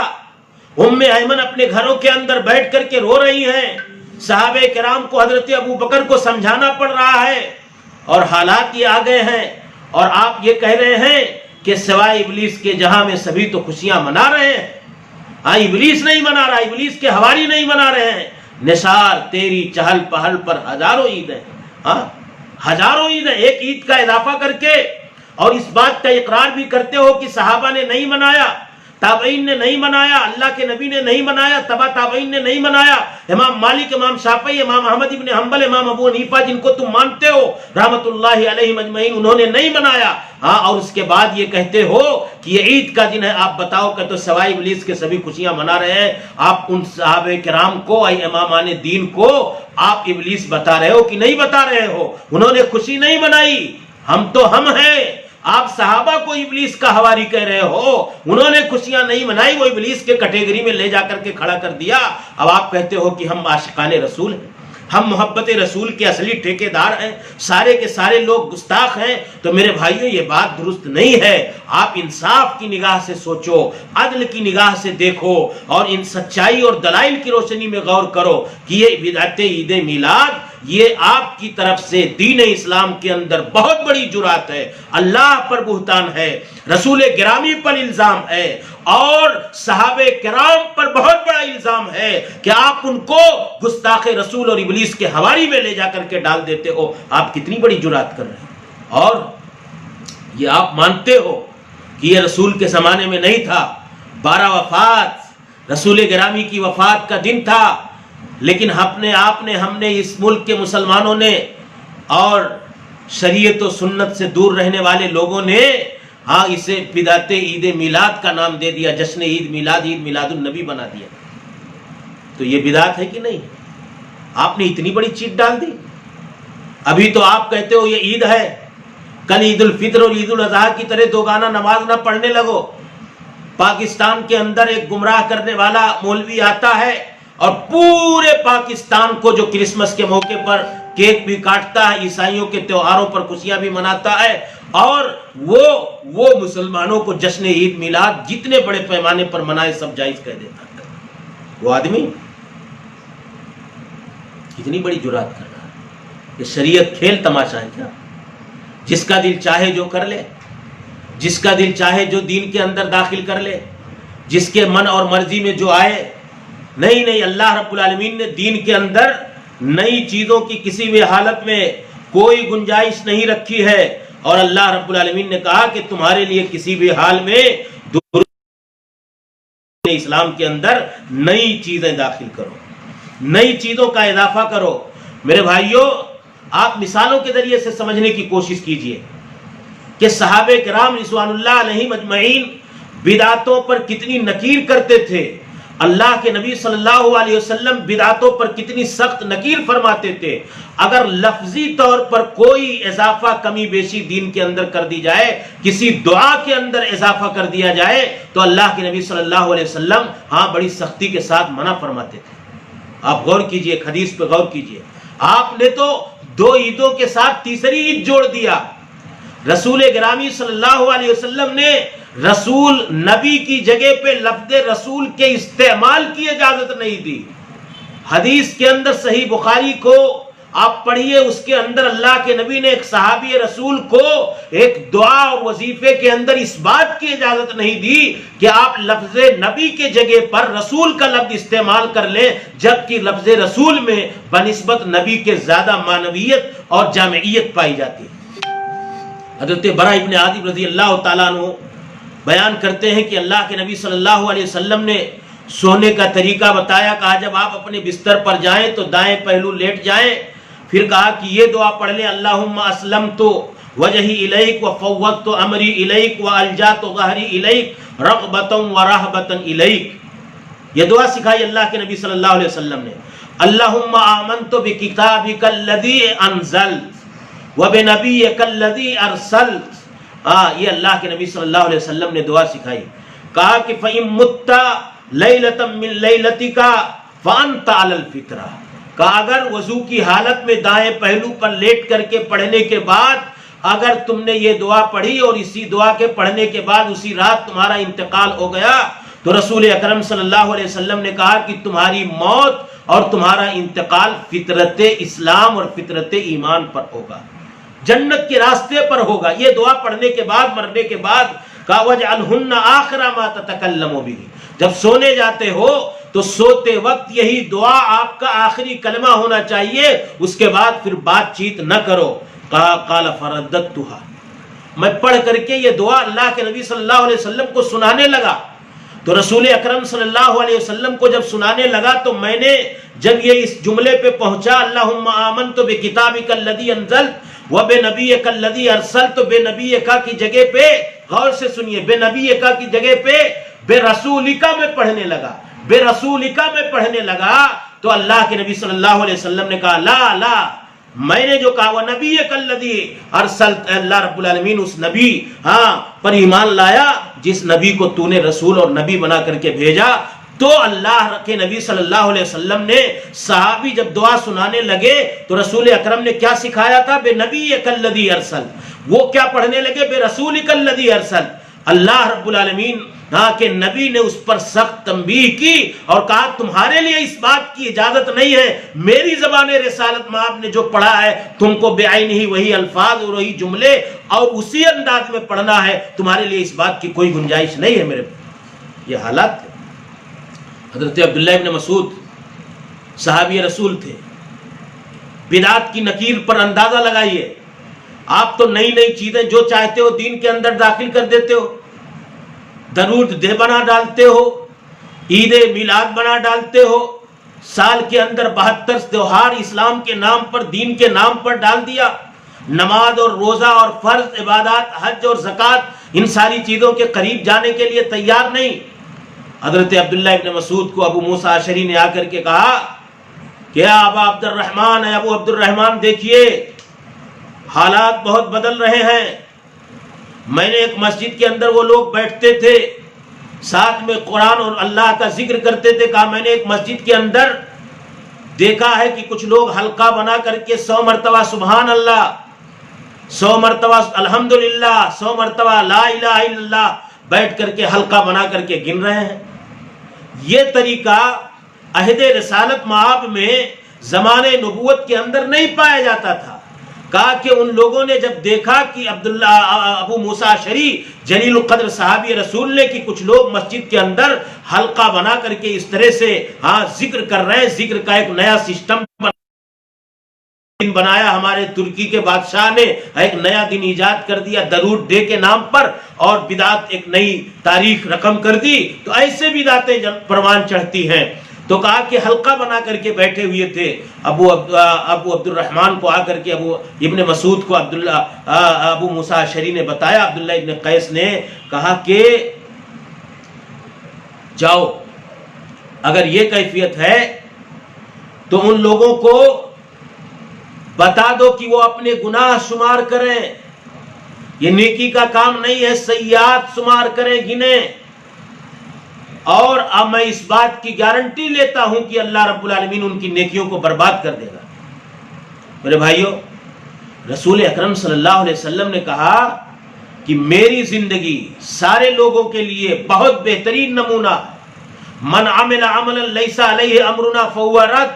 ام ایمن اپنے گھروں کے اندر بیٹھ کر کے رو رہی ہیں، صحابہ کرام کو، حضرت ابو بکر کو سمجھانا پڑ رہا ہے، اور حالات یہ آ گئے ہیں، اور آپ یہ کہہ رہے ہیں کہ سوائے ابلیس کے جہاں میں سبھی تو خوشیاں منا رہے ہیں۔ ابلیس نہیں منا رہا، ابلیس کے حواری نہیں منا رہے ہیں۔ نثار تیری چہل پہل پر ہزاروں عید ہیں، ہزاروں عید ہیں، ایک عید کا اضافہ کر کے، اور اس بات کا اقرار بھی کرتے ہو کہ صحابہ نے نہیں منایا، تابعین نے نہیں منایا، اللہ کے نبی نے نہیں منایا، تبع تابعین نے نہیں منایا، امام مالک، امام شافعی، امام احمد ابن حنبل، امام ابو حنیفہ جن کو تم مانتے ہو رحمت اللہ علیہم اجمعین، انہوں نے نہیں منایا۔ ہاں، اور اس کے بعد یہ کہتے ہو کہ یہ عید کا دن ہے، آپ بتاؤ کہ تو سوائے ابلیس کے سبھی خوشیاں منا رہے ہیں، آپ ان صحابہ کرام کو، امامان دین کو آپ ابلیس بتا رہے ہو کہ نہیں بتا رہے ہو؟ انہوں نے خوشی نہیں منائی، ہم تو ہم ہیں، آپ صحابہ کو ابلیس کا حواری کہہ رہے ہو، انہوں نے خوشیاں نہیں منائی، وہ ابلیس کے کیٹیگری میں لے جا کر کے کھڑا کر دیا۔ اب آپ کہتے ہو کہ ہم عاشقان رسول ہیں، ہم محبت رسول کے اصلی ٹھیکیدار ہیں، سارے کے سارے لوگ گستاخ ہیں، تو میرے بھائیوں یہ بات درست نہیں ہے۔ آپ انصاف کی نگاہ سے سوچو، عدل کی نگاہ سے دیکھو، اور ان سچائی اور دلائل کی روشنی میں غور کرو کہ یہ بدعت عید میلاد یہ آپ کی طرف سے دین اسلام کے اندر بہت بڑی جرات ہے، اللہ پر بہتان ہے، رسول گرامی پر الزام ہے، اور صحابہ کرام پر بہت بڑا الزام ہے کہ آپ ان کو گستاخ رسول اور ابلیس کے حواری میں لے جا کر کے ڈال دیتے ہو۔ آپ کتنی بڑی جرات کر رہے ہیں، اور یہ آپ مانتے ہو کہ یہ رسول کے زمانے میں نہیں تھا، 12 وفات رسول گرامی کی وفات کا دن تھا، لیکن ہم نے اس ملک کے مسلمانوں نے اور شریعت و سنت سے دور رہنے والے لوگوں نے ہاں اسے بدعت عید میلاد کا نام دے دیا، جشن عید میلاد النبی بنا دیا۔ تو یہ بدعت ہے کہ نہیں؟ آپ نے اتنی بڑی چیز ڈال دی۔ ابھی تو آپ کہتے ہو یہ عید ہے، کل عید الفطر اور عید الاضحیٰ کی طرح دوگانہ نماز نہ پڑھنے لگو۔ پاکستان کے اندر ایک گمراہ کرنے والا مولوی آتا ہے اور پورے پاکستان کو جو کرسمس کے موقع پر کیک بھی کاٹتا ہے، عیسائیوں کے تہواروں پر خوشیاں بھی مناتا ہے، اور وہ مسلمانوں کو جشن عید میلاد جتنے بڑے پیمانے پر منائے سب جائز کہہ دیتا ہے۔ وہ آدمی کتنی بڑی جرات کر رہا ہے۔ یہ شریعت کھیل تماشا ہے کیا؟ جس کا دل چاہے جو کر لے، جس کا دل چاہے جو دین کے اندر داخل کر لے، جس کے من اور مرضی میں جو آئے۔ نہیں، اللہ رب العالمین نے دین کے اندر نئی چیزوں کی کسی بھی حالت میں کوئی گنجائش نہیں رکھی ہے، اور اللہ رب العالمین نے کہا کہ تمہارے لیے کسی بھی حال میں اسلام کے اندر نئی چیزیں داخل کرو، نئی چیزوں کا اضافہ کرو۔ میرے بھائیوں، آپ مثالوں کے ذریعے سے سمجھنے کی کوشش کیجئے کہ صحابہ کرام رضوان اللہ علیہم اجمعین بدعتوں پر کتنی نکیر کرتے تھے، اللہ کے نبی صلی اللہ علیہ وسلم بدعتوں پر کتنی سخت نکیر فرماتے تھے۔ اگر لفظی طور پر کوئی اضافہ کمی بیشی دین کے اندر کر دی جائے، کسی دعا کے اندر اضافہ کر دیا جائے، تو اللہ کے نبی صلی اللہ علیہ وسلم بڑی سختی کے ساتھ منع فرماتے تھے۔ آپ غور کیجئے، حدیث پہ غور کیجئے۔ آپ نے تو 2 عیدوں کے ساتھ تیسری عید جوڑ دیا۔ رسول گرامی صلی اللہ علیہ وسلم نے رسول نبی کی جگہ پہ لفظ رسول کے استعمال کی اجازت نہیں دی۔ حدیث کے اندر صحیح بخاری کو آپ پڑھیے، اس کے اندر اللہ کے نبی نے ایک صحابی رسول کو ایک دعا اور وظیفے کے اندر اس بات کی اجازت نہیں دی کہ آپ لفظ نبی کے جگہ پر رسول کا لفظ استعمال کر لیں، جبکہ لفظ رسول میں بنسبت نبی کے زیادہ معنویت اور جامعیت پائی جاتی ہے۔ حضرت برا ابن عازب رضی اللہ تعالیٰ عنہ بیان کرتے ہیں کہ اللہ کے نبی صلی اللہ علیہ وسلم نے سونے کا طریقہ بتایا، کہا جب آپ اپنے بستر پر جائیں تو دائیں پہلو لیٹ جائیں، پھر کہا کہ یہ دعا پڑھ لیں، اللہم اسلمت وجہی الیک وفوضت امری الیک والجات ظہری الیک رغبتا ورہبتا الیک۔ یہ دعا سکھائی اللہ کے نبی صلی اللہ علیہ وسلم نے۔ اللہم آمنت بکتابک الذی انزلت وَبِنَبِيِّكَ الَّذِي أَرْسَلْتَ۔ یہ اللہ کے نبی صلی اللہ علیہ وسلم نے دعا سکھائی۔ کہا کہ فَإِن مُتَّ لَيْلَةً مِّن لَيْلَتِكَ فَأَنْتَ عَلَى الْفِطْرَةِ۔ کہا اگر وضو کی حالت میں دائیں پہلو پر لیٹ کر کے پڑھنے کے بعد اگر تم نے یہ دعا پڑھی اور اسی دعا کے پڑھنے کے بعد اسی رات تمہارا انتقال ہو گیا، تو رسول اکرم صلی اللہ علیہ وسلم نے کہا کہ تمہاری موت اور تمہارا انتقال فطرت اسلام اور فطرت ایمان پر ہوگا، جنت کے راستے پر ہوگا۔ یہ دعا پڑھنے کے بعد، مرنے کے بعد کہا وَجْعَلْهُنَّ آخِرَ مَا تَتَكَلَّمُ بِهِ۔ جب سونے جاتے ہو تو سوتے وقت یہی دعا آپ کا آخری کلمہ ہونا چاہیے، اس کے بعد پھر بات چیت نہ کرو۔ کہا قَالَ فَرَدَّدْتُهَا، میں پڑھ کر کے یہ دعا اللہ کے نبی صلی اللہ علیہ وسلم کو سنانے لگا۔ تو رسول اکرم صلی اللہ علیہ وسلم کو جب سنانے لگا تو میں نے جب یہ اس جملے پہ پہنچا اللہم آمنت بکتابک الذی انزلت وبنبیک الذی ارسلت، بے نبیک کی جگہ پہ غور سے سنیے، بے نبیک کی جگہ پہ بے رسولکا میں پڑھنے لگا، بے رسولکا میں پڑھنے لگا تو اللہ کے نبی صلی اللہ علیہ وسلم نے کہا لا لا، میں نے جو کہا وہ نبی الذی ارسلت، اللہ رب العالمین اس نبی پر ایمان لایا جس نبی کو تو نے رسول اور نبی بنا کر کے بھیجا۔ تو اللہ کے نبی صلی اللہ علیہ وسلم نے صحابی جب دعا سنانے لگے تو رسول اکرم نے کیا سکھایا تھا؟ بے نبی الذی ارسل، وہ کیا پڑھنے لگے؟ بے رسول الذی ارسل۔ اللہ رب العالمین کہ نبی نے اس پر سخت تنبیہ کی اور کہا تمہارے لیے اس بات کی اجازت نہیں ہے، میری زبان رسالت میں آپ نے جو پڑھا ہے تم کو بے عین ہی وہی الفاظ اور وہی جملے اور اسی انداز میں پڑھنا ہے، تمہارے لیے اس بات کی کوئی گنجائش نہیں ہے میرے۔ یہ حالات تھے۔ حضرت عبداللہ ابن مسعود صحابی رسول تھے۔ بدعت کی نکیر پر اندازہ لگائیے، آپ تو نئی نئی چیزیں جو چاہتے ہو دین کے اندر داخل کر دیتے ہو، درود دے بنا ڈالتے ہو، عید میلاد بنا ڈالتے ہو، سال کے اندر 72 تہوار اسلام کے نام پر دین کے نام پر ڈال دیا، نماز اور روزہ اور فرض عبادات حج اور زکوٰۃ ان ساری چیزوں کے قریب جانے کے لیے تیار نہیں۔ حضرت عبداللہ ابن مسعود کو ابو موسیٰ اشعری نے آ کر کے کہا کہ ابا عبد الرحمن، ابو عبد الرحمن دیکھیے حالات بہت بدل رہے ہیں۔ میں نے ایک مسجد کے اندر وہ لوگ بیٹھتے تھے ساتھ میں قرآن اور اللہ کا ذکر کرتے تھے، کہا میں نے ایک مسجد کے اندر دیکھا ہے کہ کچھ لوگ حلقہ بنا کر کے 100 مرتبہ سبحان اللہ، 100 مرتبہ الحمدللہ، 100 مرتبہ لا الہ الا اللہ بیٹھ کر کے حلقہ بنا کر کے گن رہے ہیں۔ یہ طریقہ عہد رسالت مآب میں زمانے نبوت کے اندر نہیں پایا جاتا تھا۔ کہا کہ ان لوگوں نے جب دیکھا کہ ابو موسیٰ اشعری جلیل القدر صحابی رسول نے کہ کچھ لوگ مسجد کے اندر حلقہ بنا کر کے اس طرح سے ذکر کر رہے ہیں، ذکر کا ایک نیا سسٹم بنایا، ہمارے ترکی کے بادشاہ نے ایک نیا دن ایجاد کر دیا درود ڈے کے نام پر اور بدعت ایک نئی تاریخ رقم کر دی، تو ایسے بدعتیں پروان چڑھتی ہیں۔ تو کہا کہ حلقہ بنا کر کے بیٹھے ہوئے تھے۔ ابو عبد الرحمن کو آ کر کے ابو ابن مسعود کو ابو موسیٰ اشعری نے بتایا، عبداللہ ابن قیس نے کہا کہ جاؤ اگر یہ کیفیت ہے تو ان لوگوں کو بتا دو کہ وہ اپنے گناہ شمار کریں، یہ نیکی کا کام نہیں ہے، سیئات شمار کریں، گنیں، اور اب میں اس بات کی گارنٹی لیتا ہوں کہ اللہ رب العالمین ان کی نیکیوں کو برباد کر دے گا۔ میرے بھائیوں، رسول اکرم صلی اللہ علیہ وسلم نے کہا کہ میری زندگی سارے لوگوں کے لیے بہت بہترین نمونہ، من عمل عملا لیس علیہ امرنا فہو رد،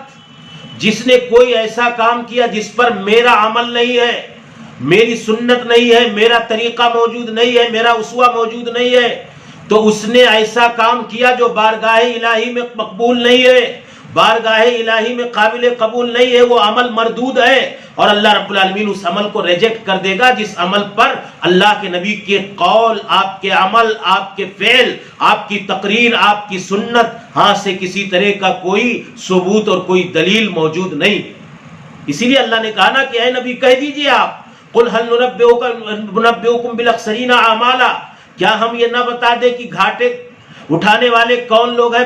جس نے کوئی ایسا کام کیا جس پر میرا عمل نہیں ہے، میری سنت نہیں ہے، میرا طریقہ موجود نہیں ہے، میرا اسوہ موجود نہیں ہے، تو اس نے ایسا کام کیا جو بارگاہ الہی میں مقبول نہیں ہے، بارگاہ الہی میں قابل قبول نہیں ہے، وہ عمل مردود ہے اور اللہ رب العالمین اس عمل کو ریجیکٹ کر دے گا جس عمل پر اللہ کے نبی کے قول، آپ کے عمل، آپ کے فعل، آپ کی تقریر، آپ کی سنت سے کسی طرح کا کوئی ثبوت اور کوئی دلیل موجود نہیں۔ اسی لیے اللہ نے کہا نا کہ اے نبی کہہ دیجئے آپ قل هل ننبئکم بالاخسرین اعمالا، کیا ہم یہ نہ بتا دیں کہ گھاٹے اٹھانے والے کون لوگ ہیں؟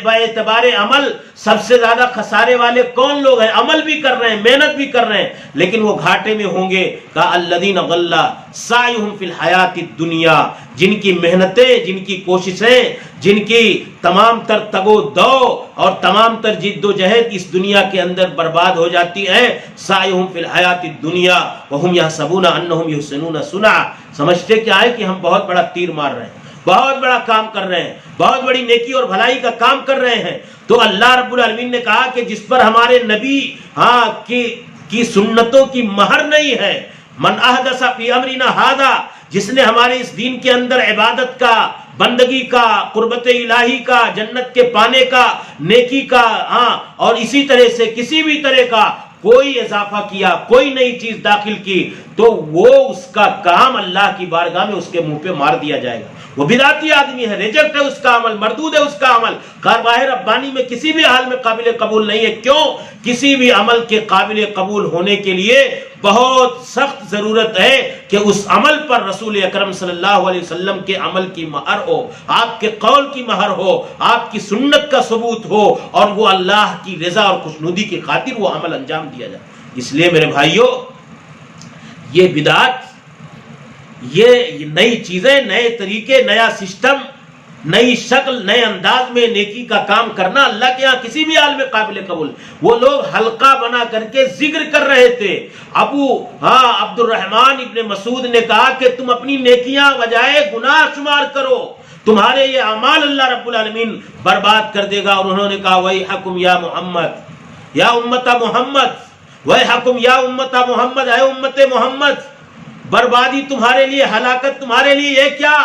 باعتبار عمل سب سے زیادہ خسارے والے کون لوگ ہیں؟ عمل بھی کر رہے ہیں، محنت بھی کر رہے ہیں، لیکن وہ گھاٹے میں ہوں گے۔ کہ الذین ضل سعیہم فی الحیات الدنیا، جن کی محنتیں، جن کی کوششیں، جن کی تمام تر تگ و دو اور تمام تر جد و جہد اس دنیا کے اندر برباد ہو جاتی ہے۔ سعیہم فی الحیات الدنیا وہم یحسبون انہم یحسنون صنعا، سمجھتے کیا ہے کہ ہم بہت بڑا تیر مار رہے ہیں، بہت بڑا کام کر رہے ہیں، بہت بڑی نیکی اور بھلائی کا کام کر رہے ہیں۔ تو اللہ رب العالمین نے کہا کہ جس پر ہمارے نبی کی سنتوں کی مہر نہیں ہے، من احدث فی امرنا ھذا، جس نے ہمارے اس دین کے اندر عبادت کا، بندگی کا، قربت الہی کا، جنت کے پانے کا، نیکی کا اور اسی طرح سے کسی بھی طرح کا کوئی اضافہ کیا، کوئی نئی چیز داخل کی، تو وہ اس کا کام اللہ کی بارگاہ میں اس کے منہ پہ مار دیا جائے گا، وہ بدعتی آدمی ہے، ریجیکٹ ہے اس کا عمل، مردود ہے اس کا عمل، کارواہ ربانی میں کسی بھی حال میں قابل قبول نہیں ہے۔ کیوں؟ کسی بھی عمل کے قابل قبول ہونے کے لیے بہت سخت ضرورت ہے کہ اس عمل پر رسول اکرم صلی اللہ علیہ وسلم کے عمل کی مہر ہو، آپ کے قول کی مہر ہو، آپ کی سنت کا ثبوت ہو، اور وہ اللہ کی رضا اور خوشنودی کی خاطر وہ عمل انجام دیا جائے۔ اس لیے میرے بھائیوں، یہ بدعت، یہ نئی چیزیں، نئے طریقے، نیا سسٹم، نئی شکل، نئے انداز میں نیکی کا کام کرنا اللہ کے ہاں کسی بھی حال میں قابل قبول۔ وہ لوگ حلقہ بنا کر کے ذکر کر رہے تھے۔ عبد الرحمن ابن مسعود نے کہا کہ تم اپنی نیکیاں بجائے گناہ شمار کرو، تمہارے یہ اعمال اللہ رب العالمین برباد کر دے گا۔ اور انہوں نے کہا وَيْحَكُمْ یا محمد، یا امت محمد، وَيْحَكُمْ یا امت محمد، اے امت محمد، بربادی تمہارے لیے، ہلاکت تمہارے لیے۔ یہ کیا؟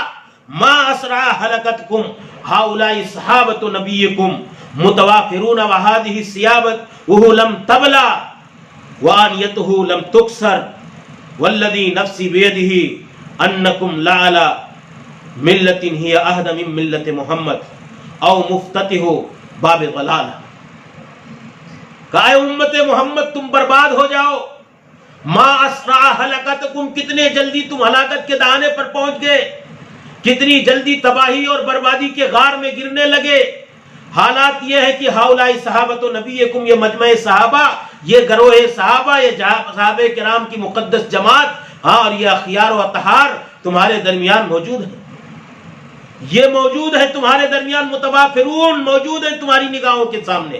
ما اسرع ہلاکتکم ہؤلاء صحابۃ نبیکم متوافرون وهذه الثياب وهو لم تبلى وآنيته لم تكسر والذي نفسي بيده انکم لعلى ملۃ هي اهدى من ملۃ محمد او مفتتح باب ضلالہ۔ کہا اے امت محمد تم برباد ہو جاؤ۔ ما اسرع ہلاکتکم، کتنے جلدی تم ہلاکت کے دہانے پر پہنچ گئے، کتنی جلدی تباہی اور بربادی کے غار میں گرنے لگے۔ حالات یہ ہے کہ ہؤلاء صحابۃ نبیکم، یہ مجمع صحابہ، یہ گروہ صحابہ، یہ صحابہ کرام کی مقدس جماعت، اور یہ اخیار و اطہار تمہارے درمیان موجود ہیں، یہ موجود ہے تمہارے درمیان، متوافرون، موجود ہے تمہاری نگاہوں کے سامنے۔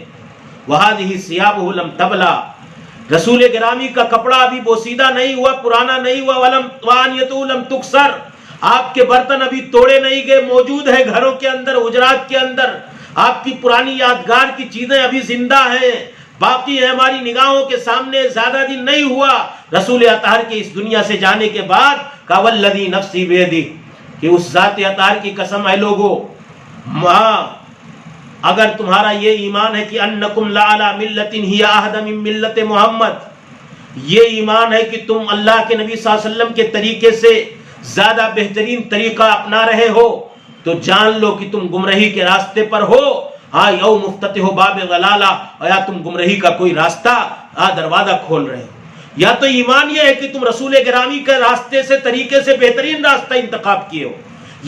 وَهَذِهِ ثِيَابُهُ لَمْ تَبْلَى، رسول گرامی کا کپڑا ابھی بوسیدہ نہیں ہوا، پرانا نہیں ہوا، وَآنِيَتُهُ لَمْ تُكْسَرْ، آپ کے برتن ابھی توڑے نہیں گئے، موجود ہے گھروں کے اندر، حجرات کے اندر، آپ کی پرانی یادگار کی چیزیں ابھی زندہ ہیں، باقی ہے ہماری نگاہوں کے سامنے، زیادہ دن نہیں ہوا رسول اطہر کے اس دنیا سے جانے کے بعد۔ کہ والذی نفسی بیدی، کہ اس ذات اطہر کی قسم ہے لوگو، اگر تمہارا یہ ایمان ہے کہ انکم لعلی ملۃ ہی اہدی من ملۃ محمد، یہ ایمان ہے کہ تم اللہ کے نبی صلی اللہ علیہ وسلم کے طریقے سے زیادہ بہترین طریقہ اپنا رہے ہو، تو جان لو کہ تم گمراہی کے راستے پر ہو۔ یو مفتتح باب ضلالہ، یا تم گمراہی کا کوئی راستہ، دروازہ کھول رہے ہو۔ یا تو ایمان یہ ہے کہ تم رسول گرامی کے راستے سے، طریقے سے بہترین راستہ انتخاب کیے ہو،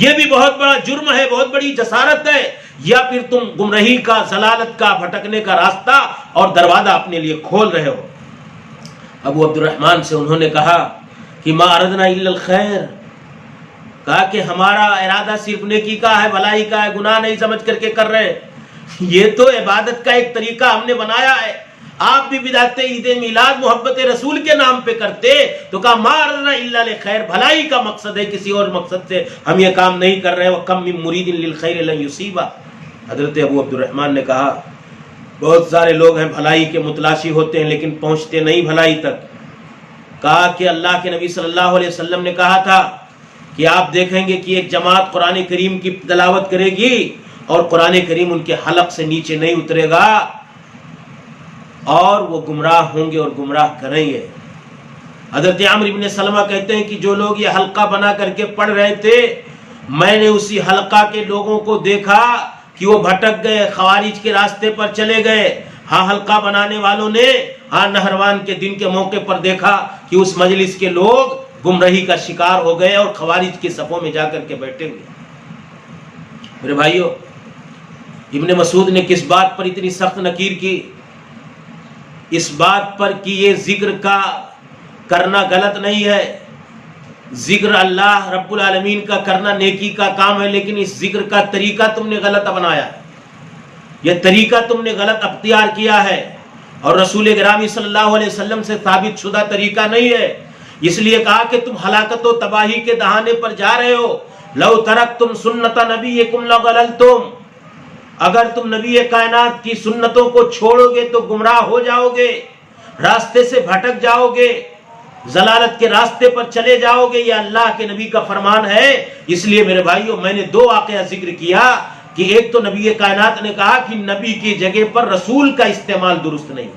یہ بھی بہت بڑا جرم ہے، بہت بڑی جسارت ہے، یا پھر تم گمراہی کا، ضلالت کا، بھٹکنے کا راستہ اور دروازہ اپنے لیے کھول رہے ہو۔ ابو عبد الرحمن سے انہوں نے کہا کہ ما اردنا الا الخیر، کہا کہ ہمارا ارادہ صرف نیکی کا ہے، بھلائی کا ہے، گناہ نہیں سمجھ کر کے کر رہے۔ یہ تو عبادت کا ایک طریقہ ہم نے بنایا ہے، آپ بھی بدعت عید میلاد محبت رسول کے نام پہ کرتے، تو کہا ما اردنا الا الخیر، بھلائی کا مقصد ہے، کسی اور مقصد سے ہم یہ کام نہیں کر رہے۔ وَكَمْ مِن مُرِيدٍ لِلْخَيْرِ لَن يُصِيبَهُ، حضرت ابو عبد الرحمن نے کہا بہت سارے لوگ ہیں بھلائی کے متلاشی ہوتے ہیں لیکن پہنچتے نہیں بھلائی تک۔ کہا کہ اللہ کے نبی صلی اللہ علیہ وسلم نے کہا تھا کہ آپ دیکھیں گے کہ ایک جماعت قرآن کریم کی تلاوت کرے گی اور قرآن کریم ان کے حلق سے نیچے نہیں اترے گا، اور وہ گمراہ ہوں گے اور گمراہ کریں گے۔ حضرت عمرو بن سلمہ کہتے ہیں کہ جو لوگ یہ حلقہ بنا کر کے پڑھ رہے تھے، میں نے اسی حلقہ کے لوگوں کو دیکھا کہ وہ بھٹک گئے، خوارج کے راستے پر چلے گئے۔ حلقہ بنانے والوں نے نہروان کے دن کے موقع پر دیکھا کہ اس مجلس کے لوگ گمراہی کا شکار ہو گئے اور خوارج کے صفوں میں جا کر کے بیٹھے ہوئے۔ میرے بھائیو، ابن مسعود نے کس بات پر اتنی سخت نکیر کی؟ اس بات پر کہ یہ ذکر کا کرنا غلط نہیں ہے، ذکر اللہ رب العالمین کا کرنا نیکی کا کام ہے، لیکن اس ذکر کا طریقہ تم نے غلط بنایا ہے، یہ طریقہ تم نے غلط اختیار کیا ہے، اور رسول گرامی صلی اللہ علیہ وسلم سے ثابت شدہ طریقہ نہیں ہے۔ اس لیے کہا کہ تم ہلاکت و تباہی کے دہانے پر جا رہے ہو۔ لو ترکتم سنت نبیکم لضللتم، اگر تم نبی کائنات کی سنتوں کو چھوڑو گے تو گمراہ ہو جاؤ گے، راستے سے بھٹک جاؤ گے، ضلالت کے راستے پر چلے جاؤ گے، یہ اللہ کے نبی کا فرمان ہے۔ اس لیے میرے بھائیوں، میں نے دو واقعہ ذکر کیا کہ ایک تو نبی کائنات نے کہا کہ نبی کی جگہ پر رسول کا استعمال درست نہیں،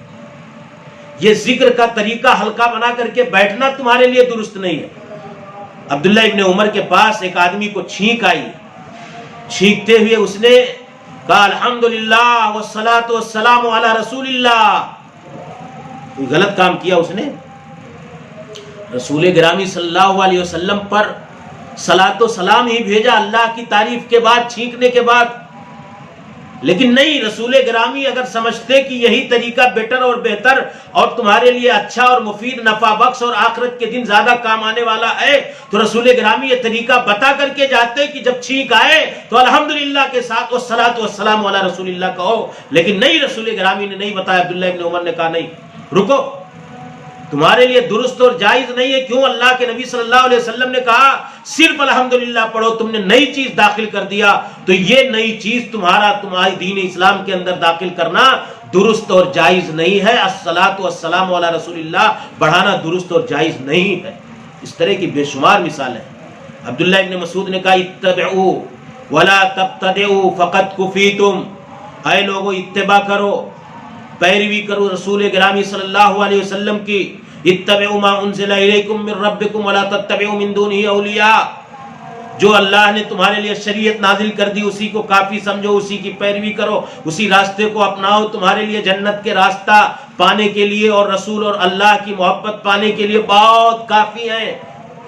یہ ذکر کا طریقہ ہلکا بنا کر کے بیٹھنا تمہارے لیے درست نہیں ہے۔ عبداللہ ابن عمر کے پاس ایک آدمی کو چھینک آئی، چھینکتے ہوئے اس نے کہا الحمدللہ والصلاۃ والسلام علی رسول اللہ. کوئی غلط کام کیا اس نے؟ رسول گرامی صلی اللہ علیہ وسلم پر صلاۃ و سلام ہی بھیجا اللہ کی تعریف کے بعد، چھینکنے کے بعد. لیکن نہیں، رسول گرامی اگر سمجھتے کہ یہی طریقہ بیٹر اور بہتر اور تمہارے لیے اچھا اور مفید، نفع بخش اور آخرت کے دن زیادہ کام آنے والا ہے تو رسول گرامی یہ طریقہ بتا کر کے جاتے کہ جب چھینک آئے تو الحمدللہ کے ساتھ والصلاۃ والسلام علی رسول اللہ کہو. لیکن نہیں، رسول گرامی نے نہیں بتایا. عبداللہ ابن عمر نے کہا نہیں، رکو، تمہارے لیے درست اور جائز نہیں ہے. کیوں؟ اللہ کے نبی صلی اللہ علیہ وسلم نے کہا صرف الحمدللہ پڑھو. تم نے نئی چیز داخل کر دیا تو یہ نئی چیز تمہاری دین اسلام کے اندر داخل کرنا درست اور جائز نہیں ہے. الصلاۃ والسلام علی رسول اللہ بڑھانا درست اور جائز نہیں ہے. اس طرح کی بے شمار مثالیں. عبداللہ ابن مسعود نے کہا اتبعوا ولا تبتدعوا فقد کفیتم. اے لوگو اتباع کرو، پیروی کرو رسول گرامی صلی اللہ علیہ وسلم کی. اتبعوا ما انزل الیکم من ربکم ولا تتبعوا من دونہ اولیاء. جو اللہ نے تمہارے لیے شریعت نازل کر دی اسی کو کافی سمجھو، اسی کی پیروی کرو، اسی راستے کو اپناؤ. تمہارے لیے جنت کے راستہ پانے کے لیے اور رسول اور اللہ کی محبت پانے کے لیے بہت کافی ہیں.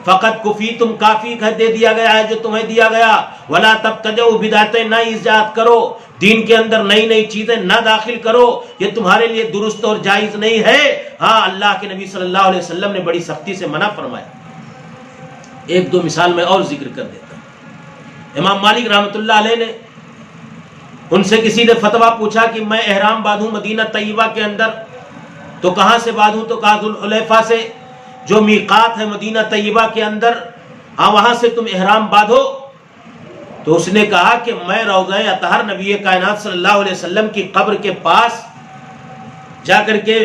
فقط کفیتم، کافی دے دیا گیا ہے جو تمہیں دیا گیا. ولا تبتدعوا بدعتیں، نہ ایجاد کرو دین کے اندر، نئی نئی چیزیں نہ داخل کرو، یہ تمہارے لیے درست اور جائز نہیں ہے. ہاں، اللہ کے نبی صلی اللہ علیہ وسلم نے بڑی سختی سے منع فرمایا. ایک دو مثال میں اور ذکر کر دیتا ہوں. امام مالک رحمۃ اللہ علیہ نے، ان سے کسی نے فتویٰ پوچھا کہ میں احرام باندھوں مدینہ طیبہ کے اندر، تو کہاں سے باندھوں؟ تو کہا ذوالحلیفہ سے، جو میقات ہے مدینہ طیبہ کے اندر، ہاں وہاں سے تم احرام باندھو. تو اس نے کہا کہ میں روضہ اطہر نبی کائنات صلی اللہ علیہ وسلم کی قبر کے پاس جا کر کے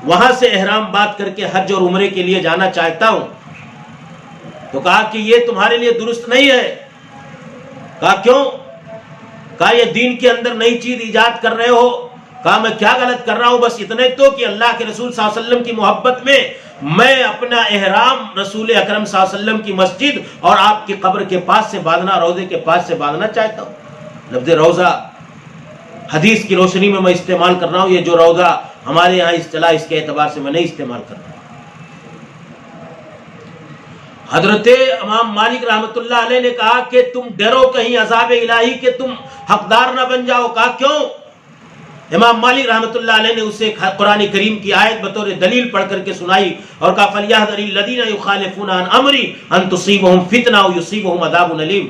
وہاں سے احرام باندھ کر کے حج اور عمرے کے لیے جانا چاہتا ہوں. تو کہا کہ یہ تمہارے لیے درست نہیں ہے. کہا کیوں؟ کہا یہ دین کے اندر نئی چیز ایجاد کر رہے ہو. کہا میں کیا غلط کر رہا ہوں؟ بس اتنے تو کہ اللہ کے رسول صلی اللہ علیہ وسلم کی محبت میں میں اپنا احرام رسول اکرم صلی اللہ علیہ وسلم کی مسجد اور آپ کی قبر کے پاس سے باندھنا، روضے کے پاس سے باندھنا چاہتا ہوں. لفظ روضہ حدیث کی روشنی میں استعمال کر رہا ہوں. یہ جو روضہ ہمارے یہاں اصطلاح اس کے اعتبار سے میں نہیں استعمال کر رہا ہوں. حضرت امام مالک رحمۃ اللہ علیہ نے کہا کہ تم ڈرو کہیں عذاب الہی کہ تم حقدار نہ بن جاؤ. کہا کیوں؟ امام مالک رحمۃ اللہ علیہ نے اسے قرآن کریم کی آیت بطور دلیل پڑھ کر کے سنائی اور کہا فَلْيَحْذَرِ الَّذِينَ يُخَالِفُونَ عَنْ أَمْرِهِ أَن تُصِيبَهُمْ فِتْنَةٌ أَوْ يُصِيبَهُمْ عَذَابٌ أَلِيمٌ.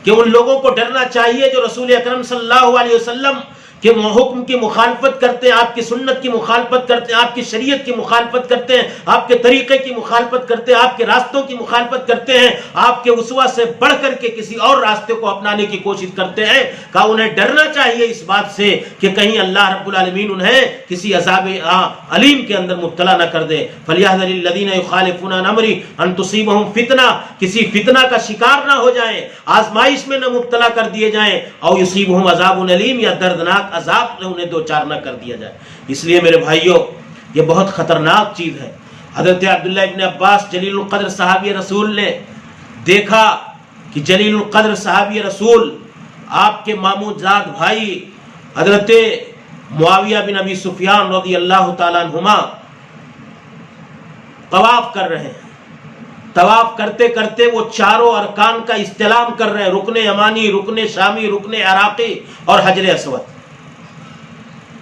کہ ان لوگوں کو ڈرنا چاہیے جو رسول اکرم صلی اللہ علیہ وسلم کہ حکم کی مخالفت کرتے ہیں، آپ کی سنت کی مخالفت کرتے ہیں، آپ کی شریعت کی مخالفت کرتے ہیں، آپ کے طریقے کی مخالفت کرتے ہیں، آپ کے راستوں کی مخالفت کرتے ہیں، آپ کے اسوہ سے بڑھ کر کے کسی اور راستے کو اپنانے کی کوشش کرتے ہیں. کہا انہیں ڈرنا چاہیے اس بات سے کہ کہیں اللہ رب العالمین انہیں کسی عذاب علیم کے اندر مبتلا نہ کر دے. فَلْيَحْذَرِ الَّذِينَ يُخَالِفُونَ عَنْ أَمْرِهِ أَن تُصِيبَهُمْ فِتْنَةٌ، کسی فتنہ کا شکار نہ ہو جائیں، آزمائش میں نہ مبتلا کر دیے جائیں. أَوْ يُصِيبَهُمْ عَذَابٌ أَلِيمٌ، یا دردناک عذاب نے انہیں دوچار نہ کر دیا جائے. اس لیے میرے بھائیوں یہ بہت خطرناک چیز ہے. حضرت عبداللہ ابن عباس جلیل القدر صحابی رسول نے دیکھا کہ جلیل القدر صحابی رسول آپ کے ماموں زاد بھائی حضرت معاویہ بن ابی سفیان رضی اللہ تعالیٰ عنہما طواف کر رہے ہیں. طواف کرتے کرتے وہ چاروں ارکان کا استلام کر رہے ہیں، رکن یمانی، رکن شامی، رکن عراقی اور حجر اسود.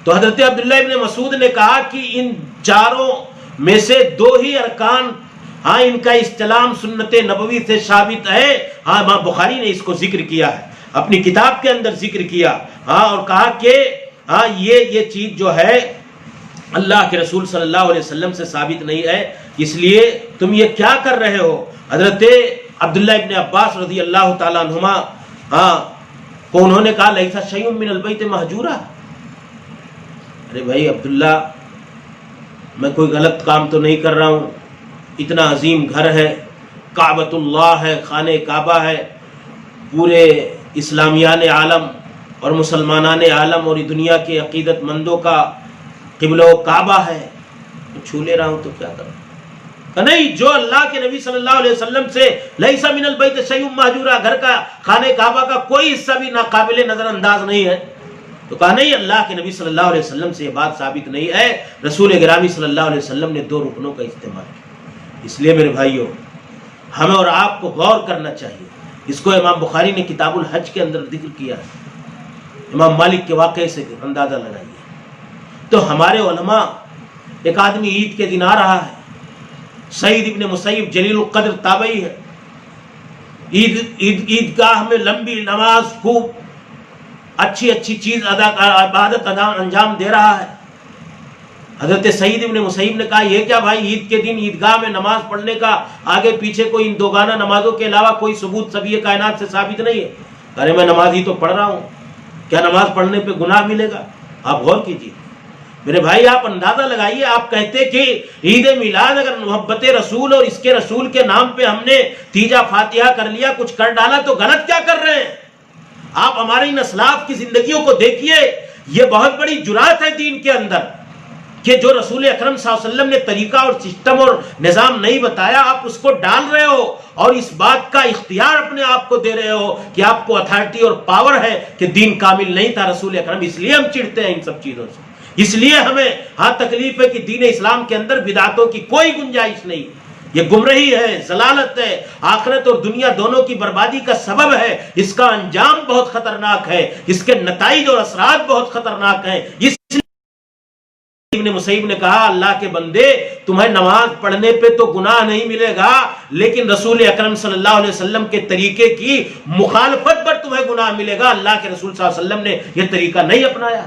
تو حضرت عبداللہ ابن مسعود نے کہا کہ ان چاروں میں سے دو ہی ارکان، ہاں ان کا استلام سنت نبوی سے ثابت ہے. ہاں امام بخاری نے اس کو ذکر کیا ہے، اپنی کتاب کے اندر ذکر کیا. ہاں اور کہا کہ ہاں یہ چیز جو ہے اللہ کے رسول صلی اللہ علیہ وسلم سے ثابت نہیں ہے، اس لیے تم یہ کیا کر رہے ہو. حضرت عبداللہ ابن عباس رضی اللہ تعالیٰ عنہما ہاں کو انہوں نے کہا لیس شیء من البیت مہجورا. ارے بھائی عبداللہ، میں کوئی غلط کام تو نہیں کر رہا ہوں، اتنا عظیم گھر ہے، کعبۃ اللہ ہے، خانہ کعبہ ہے، پورے اسلامیان عالم اور مسلمانان عالم اور دنیا کے عقیدت مندوں کا قبلہ و کعبہ ہے، چھو لے رہا ہوں تو کیا کروں. نہیں، جو اللہ کے نبی صلی اللہ علیہ وسلم سے لیس من البیت شیء مہجورا، گھر کا خانہ کعبہ کا کوئی حصہ بھی ناقابل نظر انداز نہیں ہے، تو کہا نہیں، اللہ کے نبی صلی اللہ علیہ وسلم سے یہ بات ثابت نہیں ہے۔ رسول گرامی صلی اللہ علیہ وسلم نے 2 رکنوں کا استعمال کیا۔ اس لیے میرے بھائیوں، ہمیں اور آپ کو غور کرنا چاہیے۔ اس کو امام بخاری نے کتاب الحج کے اندر ذکر کیا ہے، امام مالک کے واقعے سے اندازہ لگائیے۔ تو ہمارے علماء، ایک آدمی عید کے دن آ رہا ہے، سعید ابن مسیب جلیل القدر تابعی ہے، عیدگاہ میں لمبی نماز، خوب اچھی چیز عبادت انجام دے رہا ہے۔ حضرت سعید ابن مسیب نے کہا، یہ کیا بھائی، عید کے دن عیدگاہ میں نماز پڑھنے کا آگے پیچھے کوئی ان 2 گانا نمازوں کے علاوہ کوئی ثبوت سبھی کائنات سے ثابت نہیں ہے؟ ارے میں نماز ہی تو پڑھ رہا ہوں، کیا نماز پڑھنے پہ گناہ ملے گا؟ آپ غور کیجیے میرے بھائی، آپ اندازہ لگائیے، آپ کہتے کہ عید میلاد اگر محبت رسول اور اس کے رسول کے نام پہ ہم نے تیجا فاتحہ کر لیا، کچھ کر ڈالا، تو غلط کیا کر رہے ہیں؟ آپ ہمارے ان اسلاف کی زندگیوں کو دیکھیے، یہ بہت بڑی جرات ہے دین کے اندر کہ جو رسول اکرم صلی اللہ علیہ وسلم نے طریقہ اور سسٹم اور نظام نہیں بتایا، آپ اس کو ڈال رہے ہو اور اس بات کا اختیار اپنے آپ کو دے رہے ہو کہ آپ کو اتھارٹی اور پاور ہے کہ دین کامل نہیں تھا رسول اکرم۔ اس لیے ہم چڑھتے ہیں ان سب چیزوں سے، اس لیے ہمیں تکلیف ہے کہ دین اسلام کے اندر بدعتوں کی کوئی گنجائش نہیں۔ یہ گمراہی ہے، ضلالت ہے، آخرت اور دنیا دونوں کی بربادی کا سبب ہے۔ اس کا انجام بہت خطرناک ہے، اس کے نتائج اور اثرات بہت خطرناک ہیں۔ اس ابن مسیب نے کہا، اللہ کے بندے، تمہیں نماز پڑھنے پہ تو گناہ نہیں ملے گا، لیکن رسول اکرم صلی اللہ علیہ وسلم کے طریقے کی مخالفت پر تمہیں گناہ ملے گا۔ اللہ کے رسول صلی اللہ علیہ وسلم نے یہ طریقہ نہیں اپنایا،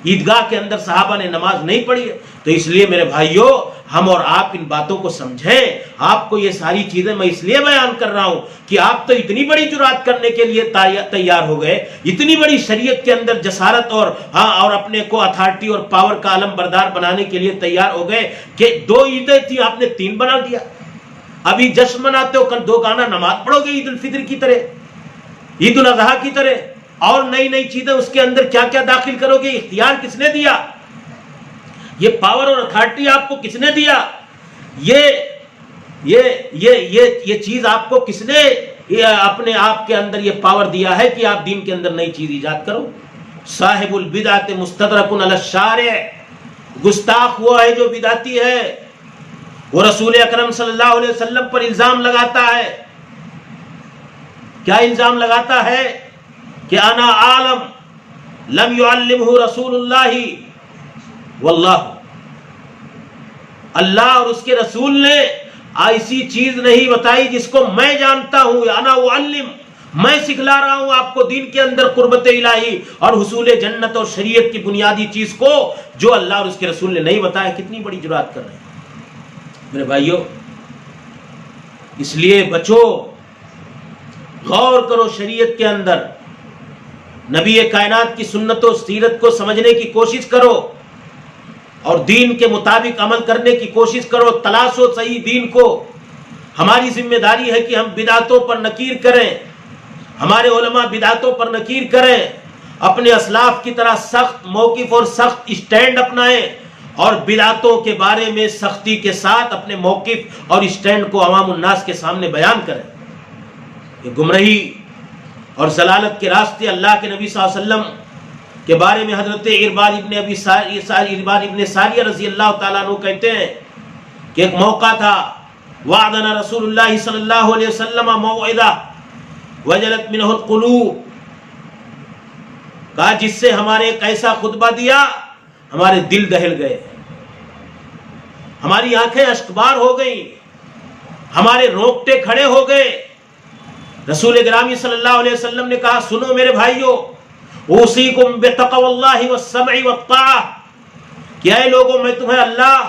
عیدگاہ کے اندر صحابہ نے نماز نہیں پڑھی ہے۔ تو اس لیے میرے بھائیوں، ہم اور آپ ان باتوں کو سمجھیں۔ آپ کو یہ ساری چیزیں میں اس لیے بیان کر رہا ہوں کہ آپ تو اتنی بڑی جرات کرنے کے لیے تیار ہو گئے، اتنی بڑی شریعت کے اندر جسارت اور اپنے کو اتھارٹی اور پاور کا علم بردار بنانے کے لیے تیار ہو گئے کہ 2 عیدیں تھیں، آپ نے 3 بنا دیا۔ ابھی جشن مناتے ہو، کل 2 گانا نماز پڑھو گے عید الفطر کی طرح، عید الاضحیٰ کی طرح، اور نئی چیزیں اس کے اندر کیا کیا داخل کرو گے۔ اختیار کس نے دیا؟ یہ پاور اور اتھارٹی آپ کو کس نے دیا؟ یہ چیز آپ کو کس نے اپنے آپ کے اندر یہ پاور دیا ہے کہ آپ دین کے اندر نئی چیز ایجاد کرو؟ صاحب البدعۃ مستدرک علی الشارع، گستاخ وہ ہے جو بدعتی ہے، وہ رسول اکرم صلی اللہ علیہ وسلم پر الزام لگاتا ہے۔ کیا الزام لگاتا ہے؟ کہ انا عالم لم يعلمه رسول اللہ واللہ، اللہ اور اس کے رسول نے ایسی چیز نہیں بتائی جس کو میں جانتا ہوں۔ انا اعلم، میں سکھلا رہا ہوں آپ کو دین کے اندر قربت الہی اور حصول جنت اور شریعت کی بنیادی چیز کو جو اللہ اور اس کے رسول نے نہیں بتایا۔ کتنی بڑی جرات کر رہے ہیں میرے بھائیوں۔ اس لیے بچو، غور کرو شریعت کے اندر، نبی کائنات کی سنت و سیرت کو سمجھنے کی کوشش کرو اور دین کے مطابق عمل کرنے کی کوشش کرو، تلاشو صحیح دین کو۔ ہماری ذمہ داری ہے کہ ہم بدعتوں پر نکیر کریں، ہمارے علماء بدعتوں پر نکیر کریں، اپنے اسلاف کی طرح سخت موقف اور سخت اسٹینڈ اپنائیں اور بدعتوں کے بارے میں سختی کے ساتھ اپنے موقف اور اسٹینڈ کو عوام الناس کے سامنے بیان کریں۔ یہ گمراہی اور ضلالت کے راستے اللہ کے نبی صلی اللہ علیہ وسلم کے بارے میں حضرت عرباد ابن ساریہ رضی اللہ تعالیٰ عنہ کہتے ہیں کہ ایک موقع تھا، وعدنا رسول اللہ صلی اللہ علیہ وسلم موعدہ وجلت منہ القلوب، کہا جس سے ہمارے ایک ایسا خطبہ دیا ہمارے دل دہل گئے، ہماری آنکھیں اشکبار ہو گئیں، ہمارے رونگٹے کھڑے ہو گئے۔ رسول گرامی صلی اللہ علیہ وسلم نے کہا، سنو میرے بھائیو، اوصیکم بتقوی اللہ والسمع والطاعہ، کہ اے لوگوں میں تمہیں اللہ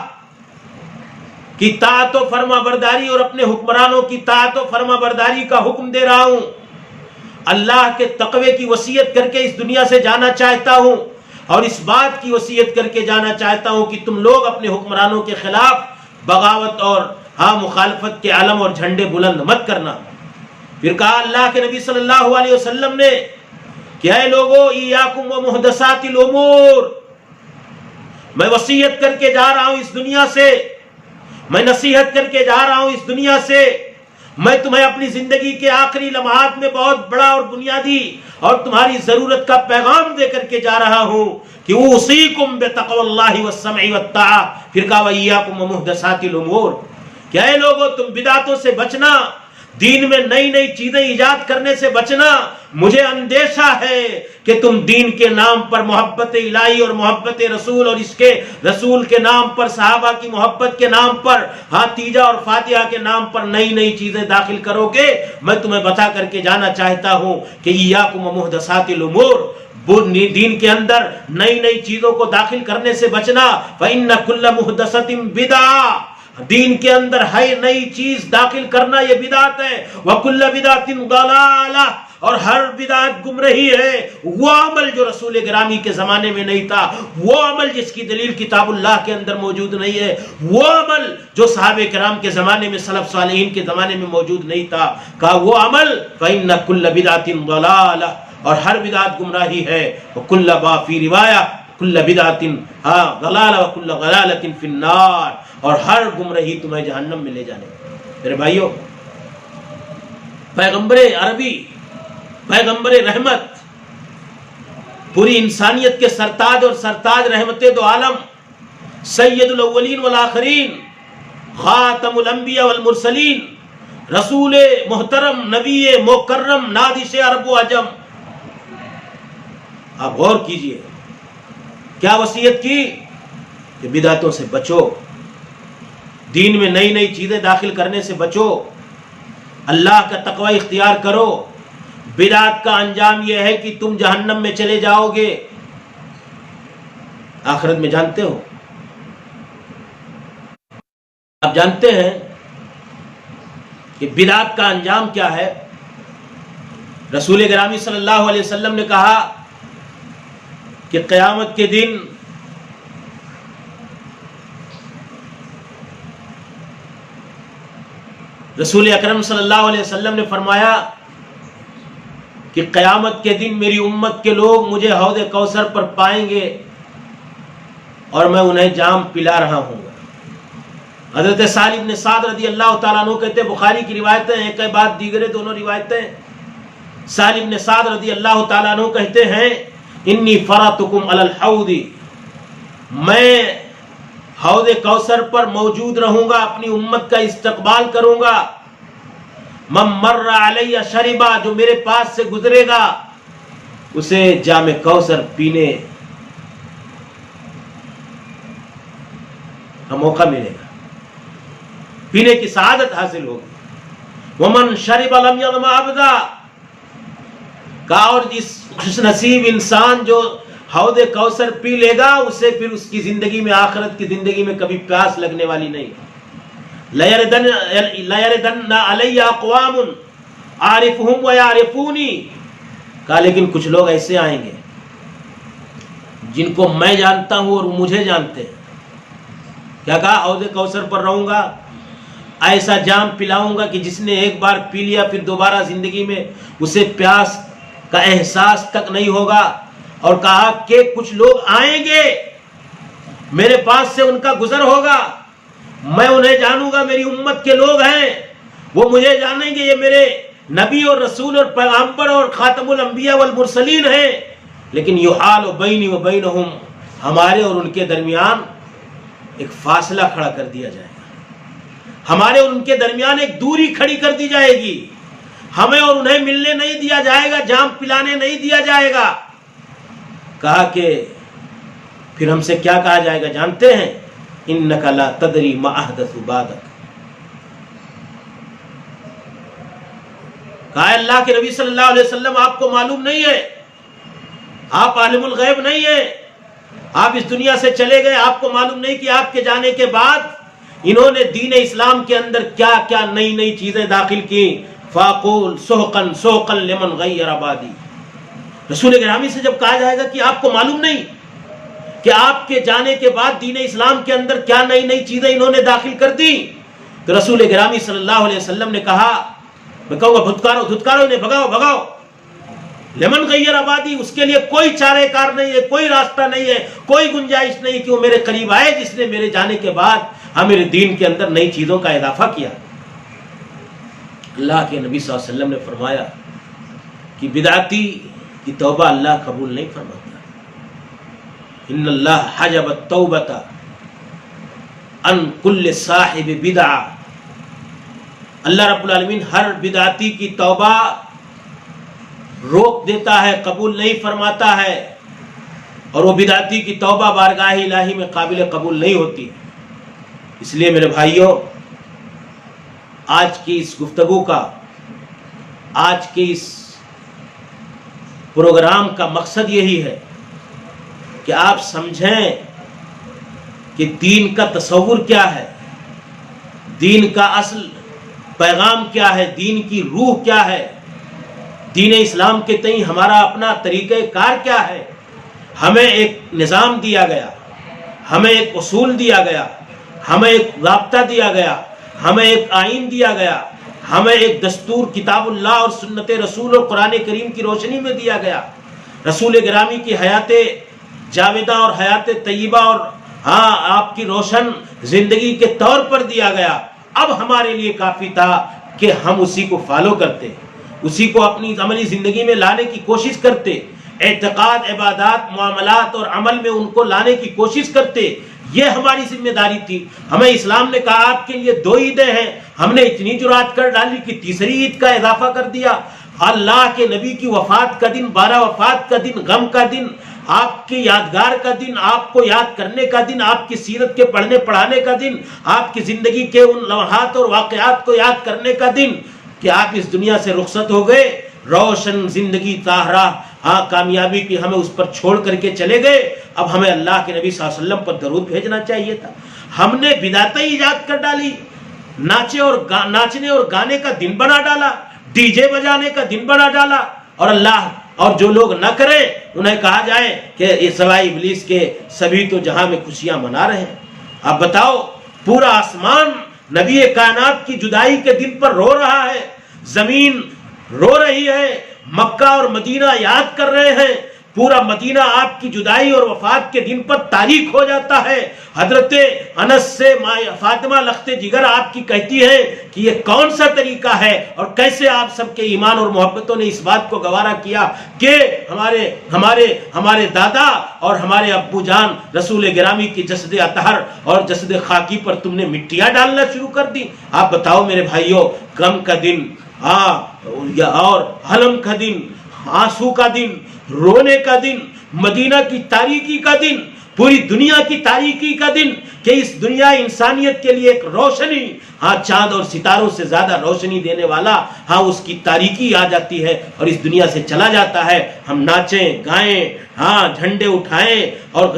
کی طاعت و فرما برداری اور اپنے حکمرانوں کی طاعت و فرما برداری کا حکم دے رہا ہوں۔ اللہ کے تقوی کی وصیت کر کے اس دنیا سے جانا چاہتا ہوں اور اس بات کی وصیت کر کے جانا چاہتا ہوں کہ تم لوگ اپنے حکمرانوں کے خلاف بغاوت اور مخالفت کے علم اور جھنڈے بلند مت کرنا۔ پھر کہا اللہ کے نبی صلی اللہ علیہ وسلم نے کہ اے لوگو، ایاکم و محدثات الامور، میں وصیت کر کے جا رہا ہوں اس دنیا سے میں نصیحت کر کے جا رہا ہوں اس دنیا سے، میں تمہیں اپنی زندگی کے آخری لمحات میں بہت بڑا اور بنیادی اور تمہاری ضرورت کا پیغام دے کر کے جا رہا ہوں کہ اوصیکم بتقوی اللہ والسمع والطاعہ، پھر کہا وایاکم ومحدثات الامور، کہ اے لوگو تم بدعتوں سے بچنا، دین میں نئی نئی چیزیں ایجاد کرنے سے بچنا۔ مجھے اندیشہ ہے کہ تم دین کے نام پر محبت الہی اور محبت رسول اور اس کے رسول کے نام پر، صحابہ کی محبت کے نام پر، تیجا اور فاتحہ کے نام پر نئی نئی چیزیں داخل کرو گے۔ میں تمہیں بتا کر کے جانا چاہتا ہوں کہ ایاکم ومحدثات الامور، دین کے اندر نئی نئی چیزوں کو داخل کرنے سے بچنا۔ فإن كل محدثۃ بدعہ، دین کے اندر ہے نئی چیز داخل کرنا یہ بدعت ہے۔ وَكُلَّ بِدْعَةٍ ضَلَالَةٍ، اور ہر بدعت گمراہی ہے۔ وہ عمل جو رسول گرامی کے زمانے میں نہیں تھا، وہ عمل جس کی دلیل کتاب اللہ کے اندر موجود نہیں ہے، وہ عمل جو صحابہ کرام کے زمانے میں، سلف صالحین کے زمانے میں موجود نہیں تھا، کہا وہ عمل فَإِنَّ كُلَّ بِدْعَةٍ ضَلَالَةٍ، اور ہر بدعت گمراہی ہے۔ وَكُلَّ بَا فِي رِوایہ كُلَّ بِدْعَةٍ ضَلَالَةٍ وَكُلَّ ضَلَالَةٍ فِي النَّارِ، اور ہر گمراہی تمہیں جہنم میں لے جانے۔ میرے بھائیوں، پیغمبر عربی، پیغمبر رحمت، پوری انسانیت کے سرتاج اور سرتاج رحمت دو عالم، سید الاولین والآخرین، خاتم الانبیاء والمرسلین، رسول محترم، نبی مکرم، نادش عرب و عجم، آپ غور کیجئے کیا وصیت کی کہ بدعتوں سے بچو، دین میں نئی نئی چیزیں داخل کرنے سے بچو، اللہ کا تقوی اختیار کرو۔ بدعت کا انجام یہ ہے کہ تم جہنم میں چلے جاؤ گے آخرت میں۔ جانتے ہو، آپ جانتے ہیں کہ بدعت کا انجام کیا ہے؟ رسول گرامی صلی اللہ علیہ وسلم نے کہا کہ قیامت کے دن رسول اکرم صلی اللہ علیہ وسلم نے فرمایا کہ قیامت کے دن میری امت کے لوگ مجھے حوض کوثر پر پائیں گے اور میں انہیں جام پلا رہا ہوں۔ حضرت سالم بن سعد رضی اللہ تعالیٰ عنہ کہتے، بخاری کی روایتیں ہیں، ایک بعد دیگرے دونوں روایتیں، سالم بن سعد رضی اللہ تعالیٰ عنہ کہتے ہیں انی فراتکم علی الحوض، میں حوض کوثر پر موجود رہوں گا، اپنی امت کا استقبال کروں گا۔ من مر علی شربا، جو میرے پاس سے گزرے گا اسے جام کوثر پینے کا موقع ملے گا، پینے کی سعادت حاصل ہوگی۔ ومن شرب لم یظم ابدا، کہا اور جس خوش نصیب انسان جو حوض کوثر پی لے گا اسے پھر اس کی زندگی میں، آخرت کی زندگی میں کبھی پیاس لگنے والی نہیں۔ لَيَرِدَنَّ عَلَيَّ أَقْوَامٌ أَعْرِفُهُمْ وَيَعْرِفُونِي، کہا لیکن کچھ لوگ ایسے آئیں گے جن کو میں جانتا ہوں اور وہ مجھے جانتے ہیں۔ کیا کہا؟ حوض کوثر پر رہوں گا، ایسا جام پلاؤں گا کہ جس نے ایک بار پی لیا پھر دوبارہ زندگی میں اسے پیاس کا احساس تک نہیں ہوگا۔ اور کہا کہ کچھ لوگ آئیں گے میرے پاس سے، ان کا گزر ہوگا، میں انہیں جانوں گا، میری امت کے لوگ ہیں، وہ مجھے جانیں گے، یہ میرے نبی اور رسول اور پیغمبر اور خاتم الانبیاء والمرسلین ہیں، لیکن یحال بینی و بینہم، ہمارے اور ان کے درمیان ایک فاصلہ کھڑا کر دیا جائے گا، ہمارے اور ان کے درمیان ایک دوری کھڑی کر دی جائے گی، ہمیں اور انہیں ملنے نہیں دیا جائے گا، جام پلانے نہیں دیا جائے گا۔ کہا کہ پھر ہم سے کیا کہا جائے گا جانتے ہیں؟ انک لا تدری ما احدث بعدک، کہا اللہ کے نبی صلی اللہ علیہ وسلم آپ کو معلوم نہیں ہے، آپ عالم الغیب نہیں ہیں، آپ اس دنیا سے چلے گئے، آپ کو معلوم نہیں کہ آپ کے جانے کے بعد انہوں نے دین اسلام کے اندر کیا کیا نئی نئی چیزیں داخل کی۔ فاقول سحقا سحقا لمن غیر آبادی، رسول گرامی سے جب کہا جائے گا کہ آپ کو معلوم نہیں کہ آپ کے جانے کے بعد دین اسلام کے اندر کیا نئی نئی چیزیں انہوں نے داخل کر دی، تو رسول گرامی صلی اللہ علیہ وسلم نے کہا، میں کہوں گا دھتکارو دھتکارو انہیں، بھگاؤ بھگاؤ، لمن غیر آبادی، اس کے لیے کوئی چارے کار نہیں ہے، کوئی راستہ نہیں ہے، کوئی گنجائش نہیں کہ وہ میرے قریب آئے جس نے میرے جانے کے بعد ہاں میرے دین کے اندر نئی چیزوں کا اضافہ کیا۔ اللہ کے نبی صلی اللہ علیہ وسلم نے فرمایا کہ بدعتی کی توبہ اللہ قبول نہیں فرماتا۔ ان اللہ حجب التوبۃ عن کل صاحب بدعہ، اللہ رب العالمین ہر بدعتی کی توبہ روک دیتا ہے، قبول نہیں فرماتا ہے، اور وہ بدعتی کی توبہ بارگاہ الہی میں قابل قبول نہیں ہوتی۔ اس لیے میرے بھائیوں، آج کی اس گفتگو کا، آج کے اس پروگرام کا مقصد یہی ہے کہ آپ سمجھیں کہ دین کا تصور کیا ہے، دین کا اصل پیغام کیا ہے، دین کی روح کیا ہے، دین اسلام کے تئیں ہمارا اپنا طریقہ کار کیا ہے۔ ہمیں ایک نظام دیا گیا، ہمیں ایک اصول دیا گیا، ہمیں ایک ضابطہ دیا گیا، ہمیں ایک آئین دیا گیا، ہمیں ایک دستور کتاب اللہ اور سنت رسول اور قرآن کریم کی روشنی میں دیا گیا، رسول گرامی کی حیات جاویدہ اور حیات طیبہ اور آپ کی روشن زندگی کے طور پر دیا گیا۔ اب ہمارے لیے کافی تھا کہ ہم اسی کو فالو کرتے، اسی کو اپنی عملی زندگی میں لانے کی کوشش کرتے، اعتقاد، عبادات، معاملات اور عمل میں ان کو لانے کی کوشش کرتے۔ یہ ہماری ذمہ داری تھی۔ ہمیں اسلام نے کہا آپ کے لیے 2 عیدیں ہیں، ہم نے اتنی جرات کر ڈالی کہ تیسری عید کا اضافہ کر دیا۔ اللہ کے نبی کی وفات کا دن، 12 وفات کا دن، غم کا دن، آپ کی یادگار کا دن، آپ کو یاد کرنے کا دن، آپ کی سیرت کے پڑھنے پڑھانے کا دن، آپ کی زندگی کے ان لمحات اور واقعات کو یاد کرنے کا دن کہ آپ اس دنیا سے رخصت ہو گئے، روشن زندگی طاہرہ کامیابی کی ہمیں اس پر چھوڑ کر کے چلے گئے۔ اب ہمیں اللہ کے نبی صلی اللہ علیہ وسلم پر درود بھیجنا چاہیے تھا۔ ہم نے بدعتیں ایجاد کر ڈالی، ناچنے اور گانے کا دن بنا ڈالا، ڈی جے بجانے کا دن بنا ڈالا، اور جو لوگ نہ کریں انہیں کہا جائے کہ یہ سوائے ابلیس کے سبھی تو جہاں میں خوشیاں منا رہے ہیں۔ اب بتاؤ، پورا آسمان نبی کائنات کی جدائی کے دن پر رو رہا ہے، زمین رو رہی ہے، مکہ اور مدینہ یاد کر رہے ہیں، پورا مدینہ آپ کی جدائی اور وفات کے دن پر تاریخ ہو جاتا ہے۔ حضرت انس سے فاطمہ لخت جگر آپ کی کہتی ہیں کہ یہ کون سا طریقہ ہے اور کیسے آپ سب کے ایمان اور محبتوں نے اس بات کو گوارا کیا کہ ہمارے دادا اور ہمارے ابو جان رسول گرامی کی جسد اطہر اور جسد خاکی پر تم نے مٹیاں ڈالنا شروع کر دی۔ آپ بتاؤ میرے بھائیوں، غم کا دن اور حلم کا دن، آنسو کا دن، رونے کا دن، مدینہ کی تاریکی کا دن، پوری دنیا کی تاریکی کا دن کہ اس دنیا انسانیت کے لیے ایک روشنی، چاند اور ستاروں سے زیادہ روشنی دینے والا اس کی تاریکی آ جاتی ہے اور اس دنیا سے چلا جاتا ہے۔ ہم ناچیں گائیں، جھنڈے اٹھائیں اور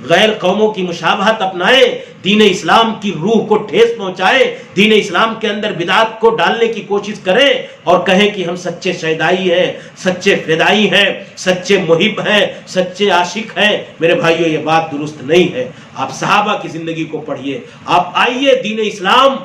غیر قوموں کی مشابہت اپنائیں، دین اسلام کی روح کو ٹھیس پہنچائے، دین اسلام کے اندر بدعات کو ڈالنے کی کوشش کریں اور کہیں کہ ہم سچے شیدائی ہیں، سچے فدائی ہیں، سچے محب ہیں، سچے عاشق ہیں۔ میرے بھائیوں، یہ بات درست نہیں ہے۔ آپ صحابہ کی زندگی کو پڑھیے، آپ آئیے دین اسلام،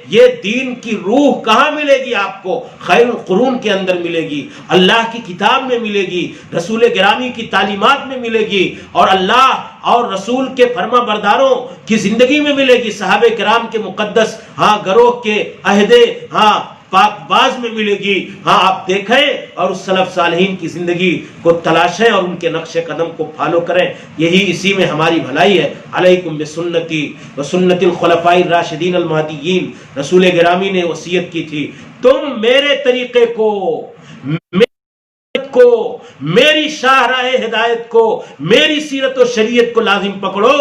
یہ دین کی روح کہاں ملے گی آپ کو؟ خیر القرون کے اندر ملے گی، اللہ کی کتاب میں ملے گی، رسول گرامی کی تعلیمات میں ملے گی، اور اللہ اور رسول کے فرما برداروں کی زندگی میں ملے گی، صحابہ کرام کے مقدس گروہ کے عہدے پاک باز میں ملے گی۔ آپ دیکھیں اور اس سلف صالحین کی زندگی کو تلاشیں اور ان کے نقش قدم کو فالو کریں، اسی میں ہماری بھلائی ہے۔ علیکم بسنتی و سنت الخلفاء الراشدین المہدیین، رسول گرامی نے وصیت کی تھی، تم میرے طریقے کو، میری شاہراہ ہدایت کو، میری سیرت و شریعت کو لازم پکڑو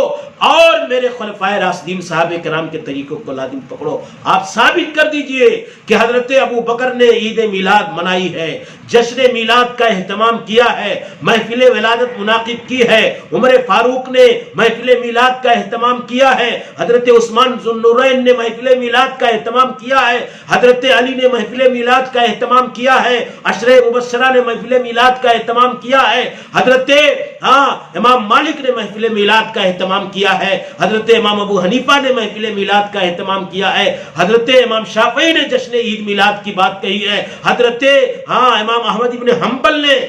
اور میرے خلفائے راشدین صحابہ کرام کے طریقوں کو لازم پکڑو۔ آپ ثابت کر دیجئے کہ حضرت ابو بکر نے عید میلاد منائی ہے، جشن میلاد کا اہتمام کیا ہے، محفل ولادت منعقد کی ہے، عمر فاروق نے محفل میلاد کا اہتمام کیا ہے، حضرت عثمان ذو النورین نے محفل میلاد کا اہتمام کیا ہے، حضرت علی نے محفل میلاد کا اہتمام کیا ہے، عشرہ مبشرہ نے محفل میلاد کا اہتمام کیا ہے، حضرت ہاں امام مالک نے محفل میلاد کا اہتمام کیا ہے، حضرت امام ابو حنیفہ نے محفل میلاد کا اہتمام کیا ہے، حضرت امام شافعی نے جشن عید میلاد کی بات کہی ہے، حضرت امام احمد ابن حنبل نے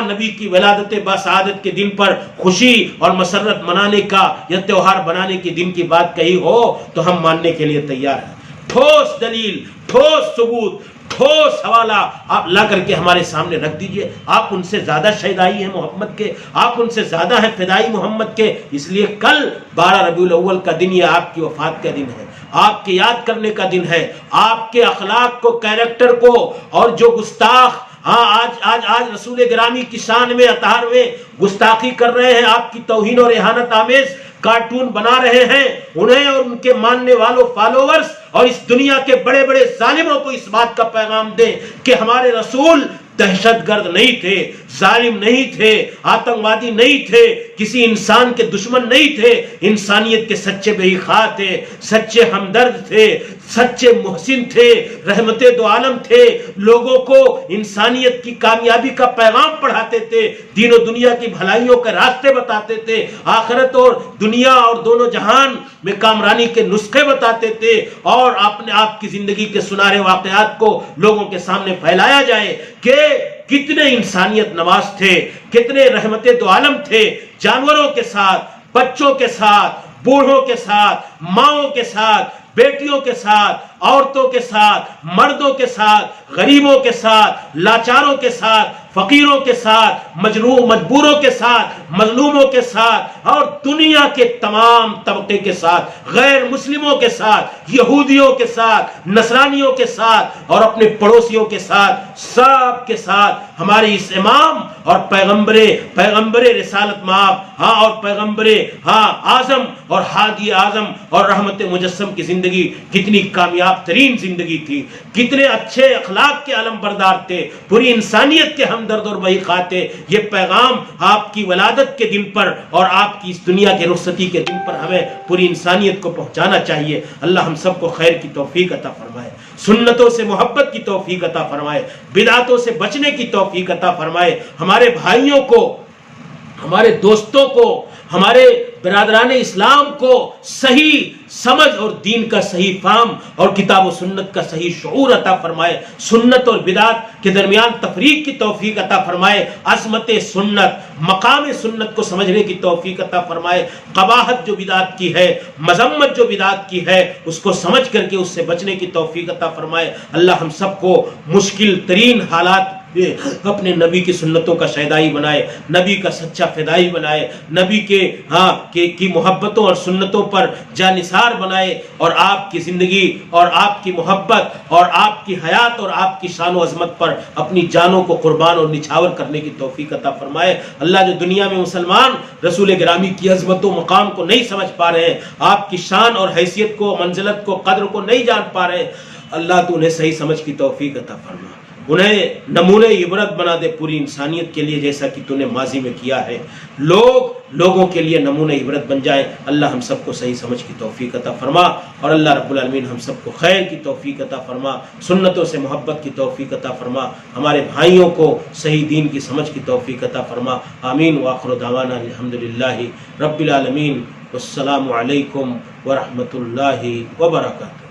نبی کی ولادت باسعادت کے دن پر خوشی اور مسرت منانے کا یا تیوہار بنانے کے دن کی بات کہی ہو تو ہم ماننے کے لیے تیار ہیں۔ ٹھوس دلیل، ٹھوس ثبوت، ٹھوس حوالہ آپ لا کر کے ہمارے سامنے رکھ دیجئے۔ آپ ان سے زیادہ شہدائی ہیں محمد کے، آپ ان سے زیادہ ہیں فدائی محمد کے، اس لیے کل 12 ربیع الاول کا دن یہ آپ کی وفات کا دن ہے، آپ کے یاد کرنے کا دن ہے، آپ کے اخلاق کو، کیریکٹر کو، اور جو گستاخ آج رسول گرامی کی شان میں اطہار میں گستاخی کر رہے ہیں، آپ کی توہین اور اہانت آمیز کارٹون بنا رہے ہیں، انہیں اور ان کے ماننے والوں فالوورز اور اس دنیا کے بڑے بڑے ظالموں کو اس بات کا پیغام دیں کہ ہمارے رسول دہشت گرد نہیں تھے، ظالم نہیں تھے، آتنکوادی نہیں تھے، کسی انسان کے دشمن نہیں تھے، انسانیت کے سچے بے خواہ تھے، سچے ہمدرد تھے، سچے محسن تھے، رحمت دو عالم تھے، لوگوں کو انسانیت کی کامیابی کا پیغام پڑھاتے تھے، دین و دنیا کی بھلائیوں کے راستے بتاتے تھے، آخرت اور دنیا اور دونوں جہان میں کامرانی کے نسخے بتاتے تھے، اور اپنے آپ کی زندگی کے سنہرے واقعات کو لوگوں کے سامنے پھیلایا جائے کہ کتنے انسانیت نواز تھے، کتنے رحمت دو عالم تھے، جانوروں کے ساتھ، بچوں کے ساتھ، بوڑھوں کے ساتھ، ماؤں کے ساتھ، بیٹیوں کے ساتھ، عورتوں کے ساتھ، مردوں کے ساتھ، غریبوں کے ساتھ، لاچاروں کے ساتھ، فقیروں کے ساتھ، مجبوروں کے ساتھ، مظلوموں کے ساتھ، اور دنیا کے تمام طبقے کے ساتھ، غیر مسلموں کے ساتھ، یہودیوں کے ساتھ، نصرانیوں کے ساتھ، اور اپنے پڑوسیوں کے ساتھ، سب کے ساتھ ہماری اس امام اور پیغمبر رسالت مآب اور پیغمبر اعظم اور ہادی اعظم اور رحمت مجسم کی زندگی کتنی کامیاب ترین زندگی تھی، کتنے اچھے اخلاق کے علم بردار تھے، پوری انسانیت کے ہمدرد اور بھائی خواہ تھے۔ یہ پیغام آپ کی ولادت کے دن پر اور آپ کی اس دنیا کے رخصتی کے دن پر ہمیں پوری انسانیت کو پہنچانا چاہیے۔ اللہ ہم سب کو خیر کی توفیق عطا فرمائے، سنتوں سے محبت کی توفیق عطا فرمائے، بدعتوں سے بچنے کی توفیق عطا فرمائے، ہمارے بھائیوں کو، ہمارے دوستوں کو، ہمارے برادران اسلام کو صحیح سمجھ اور دین کا صحیح فہم اور کتاب و سنت کا صحیح شعور عطا فرمائے، سنت اور بدعت کے درمیان تفریق کی توفیق عطا فرمائے، عظمت سنت، مقام سنت کو سمجھنے کی توفیق عطا فرمائے، قباحت جو بدعت کی ہے، مذمت جو بدعت کی ہے، اس کو سمجھ کر کے اس سے بچنے کی توفیق عطا فرمائے۔ اللہ ہم سب کو مشکل ترین حالات اپنے نبی کی سنتوں کا شہدائی بنائے، نبی کا سچا فدائی بنائے، نبی کی محبتوں اور سنتوں پر جانثار بنائے، اور آپ کی زندگی اور آپ کی محبت اور آپ کی حیات اور آپ کی شان و عظمت پر اپنی جانوں کو قربان اور نچھاور کرنے کی توفیق عطا فرمائے۔ اللہ جو دنیا میں مسلمان رسول گرامی کی عظمت و مقام کو نہیں سمجھ پا رہے ہیں، آپ کی شان اور حیثیت کو، منزلت کو، قدر کو نہیں جان پا رہے، اللہ تو انہیں صحیح سمجھ کی توفیق عطا فرما، انہیں نمونے عبرت بنا دے پوری انسانیت کے لیے، جیسا کہ تو نے ماضی میں کیا ہے، لوگوں کے لیے نمونے عبرت بن جائے۔ اللہ ہم سب کو صحیح سمجھ کی توفیق عطا فرما، اور اللہ رب العالمین ہم سب کو خیر کی توفیق عطا فرما، سنتوں سے محبت کی توفیق عطا فرما، ہمارے بھائیوں کو صحیح دین کی سمجھ کی توفیق عطا فرما۔ آمین وآخر دعوانا الحمدللہ رب العالمین، والسلام علیکم ورحمۃ اللہ وبرکاتہ۔